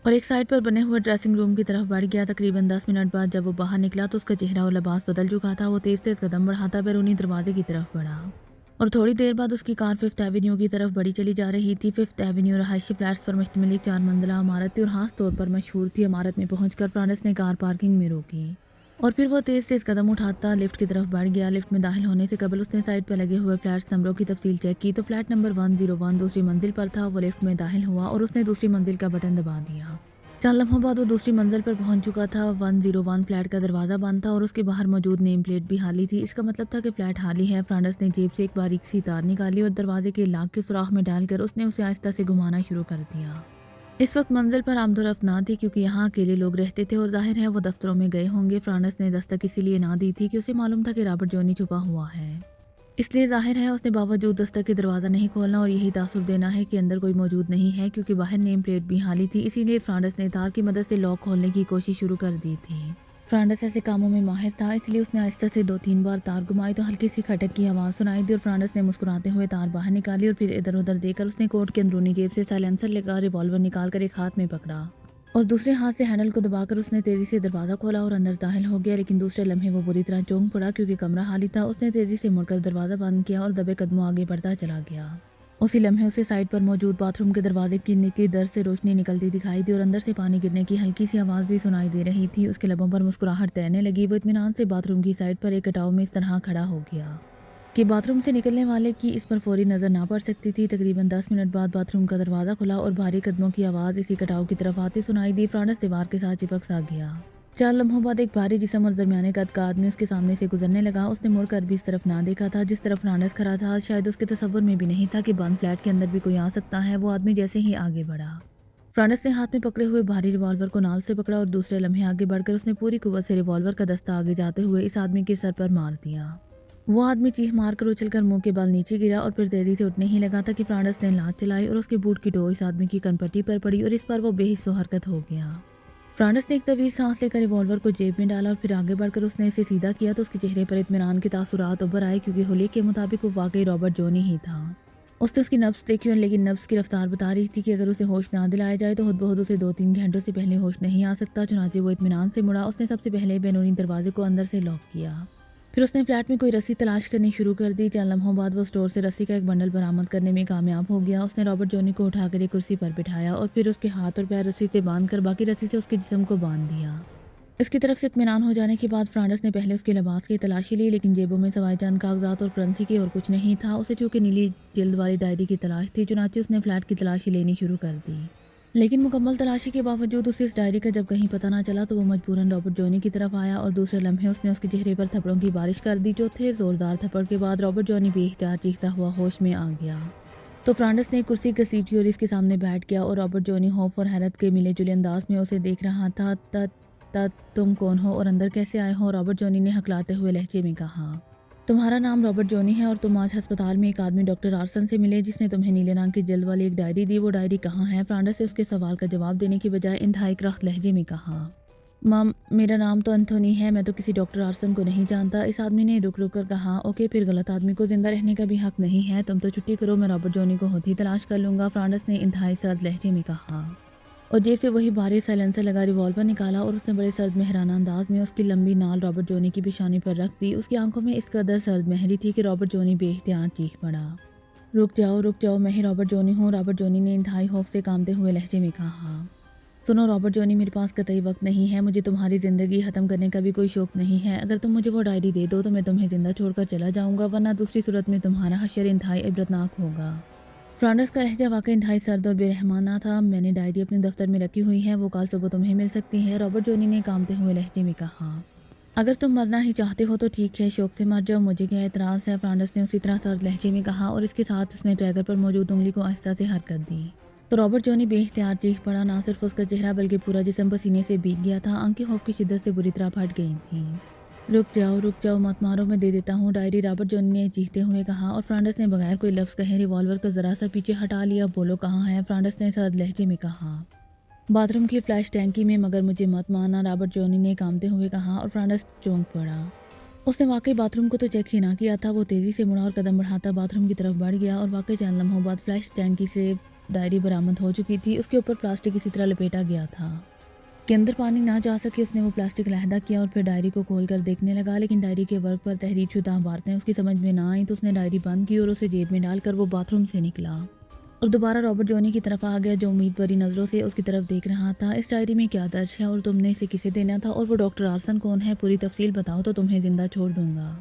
اور ایک سائڈ پر بنے ہوئے ڈریسنگ روم کی طرف بڑھ گیا۔ تقریباً 10 منٹ بعد جب وہ باہر نکلا تو اس کا چہرہ اور لباس بدل چکا تھا۔ وہ تیز تیز قدم بڑھاتا بیرونی دروازے کی طرف بڑھا اور تھوڑی دیر بعد اس کی کار 5th ایونیو کی طرف بڑھی چلی جا رہی تھی۔ 5th ایونیو رہائشی فلیٹس پر مشتمل ایک 4 منزلہ عمارت تھی اور خاص طور پر مشہور تھی۔ عمارت میں پہنچ کر فرانڈس نے کار پارکنگ میں روکی اور پھر وہ تیز تیز قدم اٹھاتا لفٹ کی طرف بڑھ گیا۔ لفٹ میں داخل ہونے سے قبل اس نے سائٹ پر لگے ہوئے فلیٹس نمبروں کی تفصیل چیک کی تو فلیٹ نمبر 101 دوسری منزل پر تھا۔ وہ لفٹ میں داخل ہوا اور اس نے دوسری منزل کا بٹن دبا دیا۔ چند لمحوں بعد وہ دوسری منزل پر پہنچ چکا تھا۔ 101 فلیٹ کا دروازہ بند تھا اور اس کے باہر موجود نیم پلیٹ بھی خالی تھی۔ اس کا مطلب تھا کہ فلیٹ خالی ہے۔ فرانڈس نے جیب سے ایک باریک سی تار نکالی اور دروازے کے لاک کے سوراخ میں ڈال کر اس نے اسے آہستہ سے گھمانا شروع کر دیا۔ اس وقت منزل پر آمد و رفت نہ تھی کیونکہ یہاں اکیلے لوگ رہتے تھے اور ظاہر ہے وہ دفتروں میں گئے ہوں گے۔ فرانڈس نے دستک اسی لیے نہ دی تھی کہ اسے معلوم تھا کہ رابرٹ جونی چھپا ہوا ہے، اس لیے ظاہر ہے اس نے باوجود دستک کے دروازہ نہیں کھولنا اور یہی تاثر دینا ہے کہ اندر کوئی موجود نہیں ہے کیونکہ باہر نیم پلیٹ بھی خالی تھی۔ اسی لیے فرانڈس نے تار کی مدد سے لاک کھولنے کی کوشش شروع کر دی تھی۔ فرانڈس ایسے کاموں میں ماہر تھا اس لیے اس نے آہستہ سے 2-3 بار تار گھمائی تو ہلکی سی کھٹک کی آواز سنائی دی اور فرانڈس نے مسکراتے ہوئے تار باہر نکالی اور پھر ادھر ادھر دیکھ کر اس نے کوٹ کے اندرونی جیب سے سائلنسر لگا ریوالور نکال کر ایک ہاتھ میں پکڑا اور دوسرے ہاتھ سے ہینڈل کو دبا کر اس نے تیزی سے دروازہ کھولا اور اندر داخل ہو گیا۔ لیکن دوسرے لمحے وہ بری طرح چونک پڑا کیونکہ کمرہ خالی تھا۔ اس نے تیزی سے مڑ کر دروازہ بند کیا اور دبے قدموں آگے بڑھتا چلا گیا۔ اسی لمحے اسے سائڈ پر موجود باتھ روم کے دروازے کی نچلی در سے روشنی نکلتی دکھائی دی اور اندر سے پانی گرنے کی ہلکی سی آواز بھی سنائی دے رہی تھی۔ اس کے لبوں پر مسکراہٹ تیرنے لگی۔ وہ اطمینان سے باتھ روم کی سائڈ پر ایک کٹاؤ میں اس طرح کھڑا ہو گیا کہ باتھ روم سے نکلنے والے کی اس پر فوری نظر نہ پڑ سکتی تھی۔ تقریباً 10 منٹ بعد باتھ روم کا دروازہ کھلا اور بھاری قدموں کی آواز اسی کٹاؤ کی طرف آتی سنائی دی۔ فرانڈس دیوار کے ساتھ چپک سا گیا۔ 4 لمحوں بعد ایک بھاری جسم اور درمیانے قد کا آدمی اس کے سامنے سے گزرنے لگا۔ اس نے مڑ کر بھی اس طرف نہ دیکھا تھا جس طرف فرانڈس کھڑا تھا۔ شاید اس کے تصور میں بھی نہیں تھا کہ بند فلیٹ کے اندر بھی کوئی آ سکتا ہے۔ وہ آدمی جیسے ہی آگے بڑھا، فرانڈس نے ہاتھ میں پکڑے ہوئے بھاری ریوالور کو نال سے پکڑا اور دوسرے لمحے آگے بڑھ کر اس نے پوری قوت سے ریوالور کا دستہ آگے جاتے ہوئے اس آدمی کے سر پر مار دیا۔ وہ آدمی چیخ مار کر اچھل کر منہ کے بل نیچے گرا اور پھر تیزی سے اٹھنے ہی لگا تھا کہ فرانڈس نے لانچ چلائی اور اس کے بوٹ کی ٹو اس آدمی کی کنپٹی پر پڑی اور اس پر وہ بے حس و حرکت ہو گیا۔ فرانڈس نے ایک طویل سانس لے کر ریوالور کو جیب میں ڈالا اور پھر آگے بڑھ کر اس نے اسے سیدھا کیا تو اس کے چہرے پر اطمینان کے تاثرات ابھر آئے کیونکہ حلیے کے مطابق وہ واقعی رابرٹ جونی ہی تھا۔ اس نے اس کی نبض دیکھی اور لیکن نبض کی رفتار بتا رہی تھی کہ اگر اسے ہوش نہ دلایا جائے تو خود بخود اسے 2-3 گھنٹوں سے پہلے ہوش نہیں آ سکتا۔ چنانچہ وہ اطمینان سے مڑا۔ اس نے سب سے پہلے بیرونی دروازے کو اندر سے لاک کیا، پھر اس نے فلیٹ میں کوئی رسی تلاش کرنی شروع کر دی۔ چند لمحوں بعد وہ اسٹور سے رسی کا ایک بنڈل برآمد کرنے میں کامیاب ہو گیا۔ اس نے رابرٹ جونی کو اٹھا کر ایک کرسی پر بٹھایا اور پھر اس کے ہاتھ اور پیر رسی سے باندھ کر باقی رسی سے اس کے جسم کو باندھ دیا۔ اس کی طرف سے اطمینان ہو جانے کے بعد فرانڈس نے پہلے اس کے لباس کی تلاشی لی لیکن جیبوں میں سوائے چند کاغذات اور کرنسی کے اور کچھ نہیں تھا۔ اسے چونکہ نیلی جلد والی ڈائری کی تلاش تھی چنانچہ اس نے فلیٹ کی تلاشی لینی شروع کر دی، لیکن مکمل تلاشی کے باوجود اسے اس ڈائری کا جب کہیں پتہ نہ چلا تو وہ مجبوراً رابرٹ جونی کی طرف آیا اور دوسرے لمحے اس نے اس کے چہرے پر تھپڑوں کی بارش کر دی۔ چوتھے زوردار تھپڑ کے بعد رابرٹ جونی بے اختیار چیختا ہوا ہوش میں آ گیا تو فرانڈس نے ایک کرسی گھسیٹی اور اس کے سامنے بیٹھ گیا اور رابرٹ جونی خوف اور حیرت کے ملے جلے انداز میں اسے دیکھ رہا تھا۔ تم کون ہو اور اندر کیسے آئے ہو؟ رابرٹ جونی نے ہکلاتے ہوئے لہجے میں کہا۔ تمہارا نام رابرٹ جونی ہے اور تم آج ہسپتال میں ایک آدمی ڈاکٹر آرسن سے ملے جس نے تمہیں نیلے رنگ کی جلد والی ایک ڈائری دی۔ وہ ڈائری کہاں ہے؟ فرانڈس نے اس کے سوال کا جواب دینے کی بجائے انتہائی کرخت لہجے میں کہا۔ میرا نام تو انتھونی ہے، میں تو کسی ڈاکٹر آرسن کو نہیں جانتا۔ اس آدمی نے رک رک کر کہا۔ اوکے پھر غلط آدمی کو زندہ رہنے کا بھی حق نہیں ہے، تم تو چھٹی کرو، میں رابرٹ جونی کو خود ہی تلاش کر لوں گا، فرانڈس نے انتہائی سرد لہجے میں کہا۔ اور جیب سے وہی بھاری سائلنسر لگا ریوالور نکالا اور اس نے بڑے سرد مہرانہ انداز میں اس کی لمبی نال رابرٹ جونی کی پیشانی پر رکھ دی۔ اس کی آنکھوں میں اس قدر سرد مہری تھی کہ رابرٹ جونی بے اختیار چیخ پڑا۔ رک جاؤ، میں ہی رابرٹ جونی ہوں، رابرٹ جونی نے انتہائی خوف سے کانپتے ہوئے لہجے میں کہا۔ سنو رابرٹ جونی، میرے پاس قطعی وقت نہیں ہے، مجھے تمہاری زندگی ختم کرنے کا بھی کوئی شوق نہیں ہے۔ اگر تم مجھے وہ ڈائری دے دو تو میں تمہیں زندہ چھوڑ کر چلا جاؤں گا، ورنہ دوسری صورت میں تمہارا حشر انتہائی عبرتناک ہوگا۔ فرانڈس کا لہجہ واقعی انتہائی سرد اور بے رحمانہ تھا۔ میں نے ڈائری اپنے دفتر میں رکھی ہوئی ہے، وہ کل صبح تمہیں مل سکتی ہے، رابرٹ جونی نے کانپتے ہوئے لہجے میں کہا۔ اگر تم مرنا ہی چاہتے ہو تو ٹھیک ہے، شوق سے مر جاؤ، مجھے کیا اعتراض ہے، فرانڈس نے اسی طرح سرد لہجے میں کہا اور اس کے ساتھ اس نے ٹریگر پر موجود انگلی کو آہستہ سے حرکت دی۔ تو رابرٹ جونی بے اختیار چیخ پڑا، نہ صرف اس کا چہرہ بلکہ پورا جسم پسینے سے بھیگ گیا تھا، آنکھیں خوف کی شدت سے بری طرح پھٹ گئی تھیں۔ رک جاؤ، مت مارو، میں دے دیتا ہوں ڈائری، رابرٹ جونی نے چیختے ہوئے کہا اور فرانڈس نے بغیر کوئی لفظ کہے ریوالور کو ذرا سا پیچھے ہٹا لیا۔ بولو کہاں ہے، فرانڈس نے سرد لہجے میں کہا۔ باتھ روم کی فلش ٹینکی میں، مگر مجھے مت مارنا، رابرٹ جونی نے کانپتے ہوئے کہا اور فرانڈس چونک پڑا۔ اس نے واقعی باتھ روم کو تو چیک ہی نہ کیا تھا۔ وہ تیزی سے مڑا اور قدم بڑھاتا باتھ روم کی طرف بڑھ گیا اور واقعی چند لمحوں بعد فلش ٹینکی سے ڈائری برآمد ہو چکی تھی۔ اس کے اوپر پلاسٹک اسی طرح لپیٹا گیا تھا کہ اندر پانی نہ جا سکے۔ اس نے وہ پلاسٹک علیحدہ کیا اور پھر ڈائری کو کھول کر دیکھنے لگا، لیکن ڈائری کے ورق پر تحریر شدہ عبارتیں اس کی سمجھ میں نہ آئیں تو اس نے ڈائری بند کی اور اسے جیب میں ڈال کر وہ باتھ روم سے نکلا اور دوبارہ رابرٹ جونی کی طرف آ گیا، جو امید بھری نظروں سے اس کی طرف دیکھ رہا تھا۔ اس ڈائری میں کیا درج ہے اور تم نے اسے کسے دینا تھا، اور وہ ڈاکٹر آرسن کون ہے، پوری تفصیل بتاؤ تو تمہیں زندہ چھوڑ دوں گا،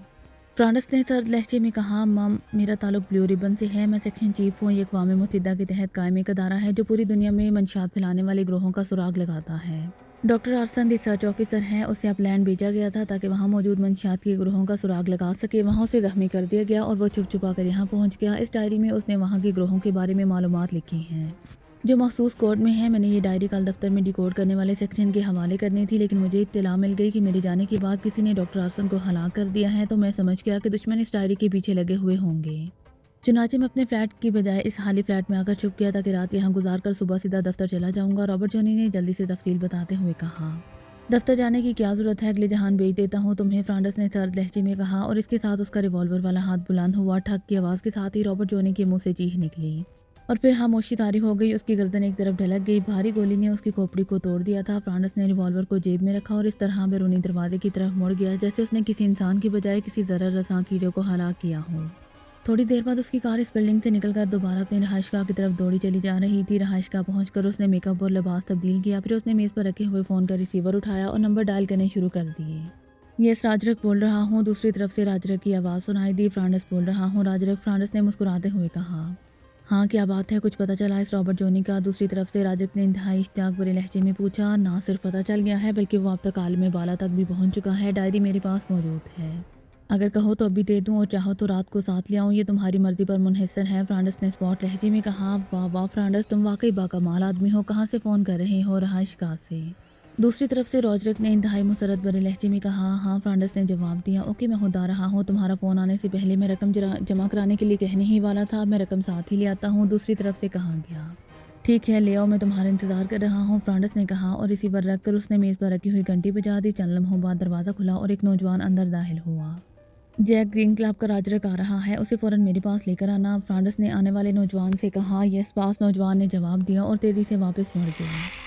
فرانڈس نے سرد لہجے میں کہا۔ مم، میرا تعلق بلیو ریبن سے ہے، میں سیکشن چیف ہوں، یہ اقوام متحدہ کے تحت قائم ایک ادارہ ہے جو پوری دنیا میں منشیات پھیلانے والے گروہوں کا سراغ لگاتا ہے۔ ڈاکٹر آرسن ریسرچ آفیسر ہیں، اسے اپلینڈ بھیجا گیا تھا تاکہ وہاں موجود منشیات کے گروہوں کا سراغ لگا سکے۔ وہاں اسے زخمی کر دیا گیا اور وہ چھپ چھپا کر یہاں پہنچ گیا۔ اس ڈائری میں اس نے وہاں کے گروہوں کے بارے میں معلومات لکھی ہیں جو مخصوص کوڈ میں ہیں۔ میں نے یہ ڈائری کل دفتر میں ڈیکوڈ کرنے والے سیکشن کے حوالے کرنی تھی، لیکن مجھے اطلاع مل گئی کہ میرے جانے کے بعد کسی نے ڈاکٹر آرسن کو ہلاک کر دیا ہے، تو میں سمجھ گیا کہ دشمن اس ڈائری کے پیچھے لگے ہوئے ہوں گے۔ چنانچہ میں اپنے فلیٹ کی بجائے اس خالی فلیٹ میں آ کر چھپ گیا تاکہ رات یہاں گزار کر صبح سیدھا دفتر چلا جاؤں گا، رابرٹ جونی نے جلدی سے تفصیل بتاتے ہوئے کہا۔ دفتر جانے کی کیا ضرورت ہے، اگلے جہان بھیج دیتا ہوں تمہیں، فرانڈس نے سرد لہجے میں کہا اور اس کے ساتھ اس کا ریوالور والا ہاتھ بلند ہوا۔ ٹھک کی آواز کے ساتھ ہی رابرٹ جونی کے منہ سے چیخ نکلی اور پھر خاموشی طاری ہو گئی۔ اس کی گردن ایک طرف ڈھلک گئی، بھاری گولی نے اس کی کھوپڑی کو توڑ دیا تھا۔ فرانڈس نے ریوالور کو جیب میں رکھا اور اس طرح بیرونی دروازے کی طرف مڑ گیا جیسے اس نے کسی انسان کی بجائے کسی ضرر رساں کیڑے کو ہلاک کیا ہو۔ تھوڑی دیر بعد اس کی کار اس بلڈنگ سے نکل کر دوبارہ اپنی رہائش گاہ کی طرف دوڑی چلی جا رہی تھی۔ رہائش گاہ پہنچ کر اس نے میک اپ اور لباس تبدیل کیا، پھر اس نے میز پر رکھے ہوئے فون کا ریسیور اٹھایا اور نمبر ڈائل کرنے شروع کر دیے۔ یس راجرک بول رہا ہوں، دوسری طرف سے راجرک کی آواز سنائی دی۔ فرانڈس بول رہا ہوں راجرک، فرانڈس نے مسکراتے ہوئے کہا۔ ہاں کیا بات ہے، کچھ پتہ چلا اس رابرٹ جونی کا، دوسری طرف سے راجرک نے انتہائی اشتیاق بھرے لہجے میں پوچھا۔ نہ صرف پتہ چل گیا ہے بلکہ وہ اب تک عالم بالا تک بھی پہنچ چکا ہے، ڈائری میرے پاس موجود ہے، اگر کہو تو ابھی دے دوں اور چاہو تو رات کو ساتھ لے آؤں، یہ تمہاری مرضی پر منحصر ہے، فرانڈس نے اسپاٹ لہجے میں کہا۔ واہ واہ فرانڈس، تم واقعی باکمال آدمی ہو، کہاں سے فون کر رہے ہو، رہائش گاہ سے، دوسری طرف سے راجرک نے انتہائی مسرت بھرے لہجے میں کہا۔ ہاں فرانڈس نے جواب دیا۔ اوکے میں خود آ رہا ہوں، تمہارا فون آنے سے پہلے میں رقم جمع کرانے کے لیے کہنے ہی والا تھا، میں رقم ساتھ ہی لے آتا ہوں، دوسری طرف سے کہا گیا۔ ٹھیک ہے لے آؤ، میں تمہارا انتظار کر رہا ہوں، فرانڈس نے کہا اور ریسیور رکھ کر اس نے میز پر رکھی ہوئی گھنٹی بجا دی۔ چند لمحوں بعد دروازہ کھلا اور ایک نوجوان اندر داخل ہوا۔ جیک گرین کلب کا راجرک آ رہا ہے، اسے فوراً میرے پاس لے کر آنا، فرانڈس نے آنے والے نوجوان سے کہا۔ یس باس، نوجوان نے جواب دیا اور تیزی سے واپس مڑ گیا۔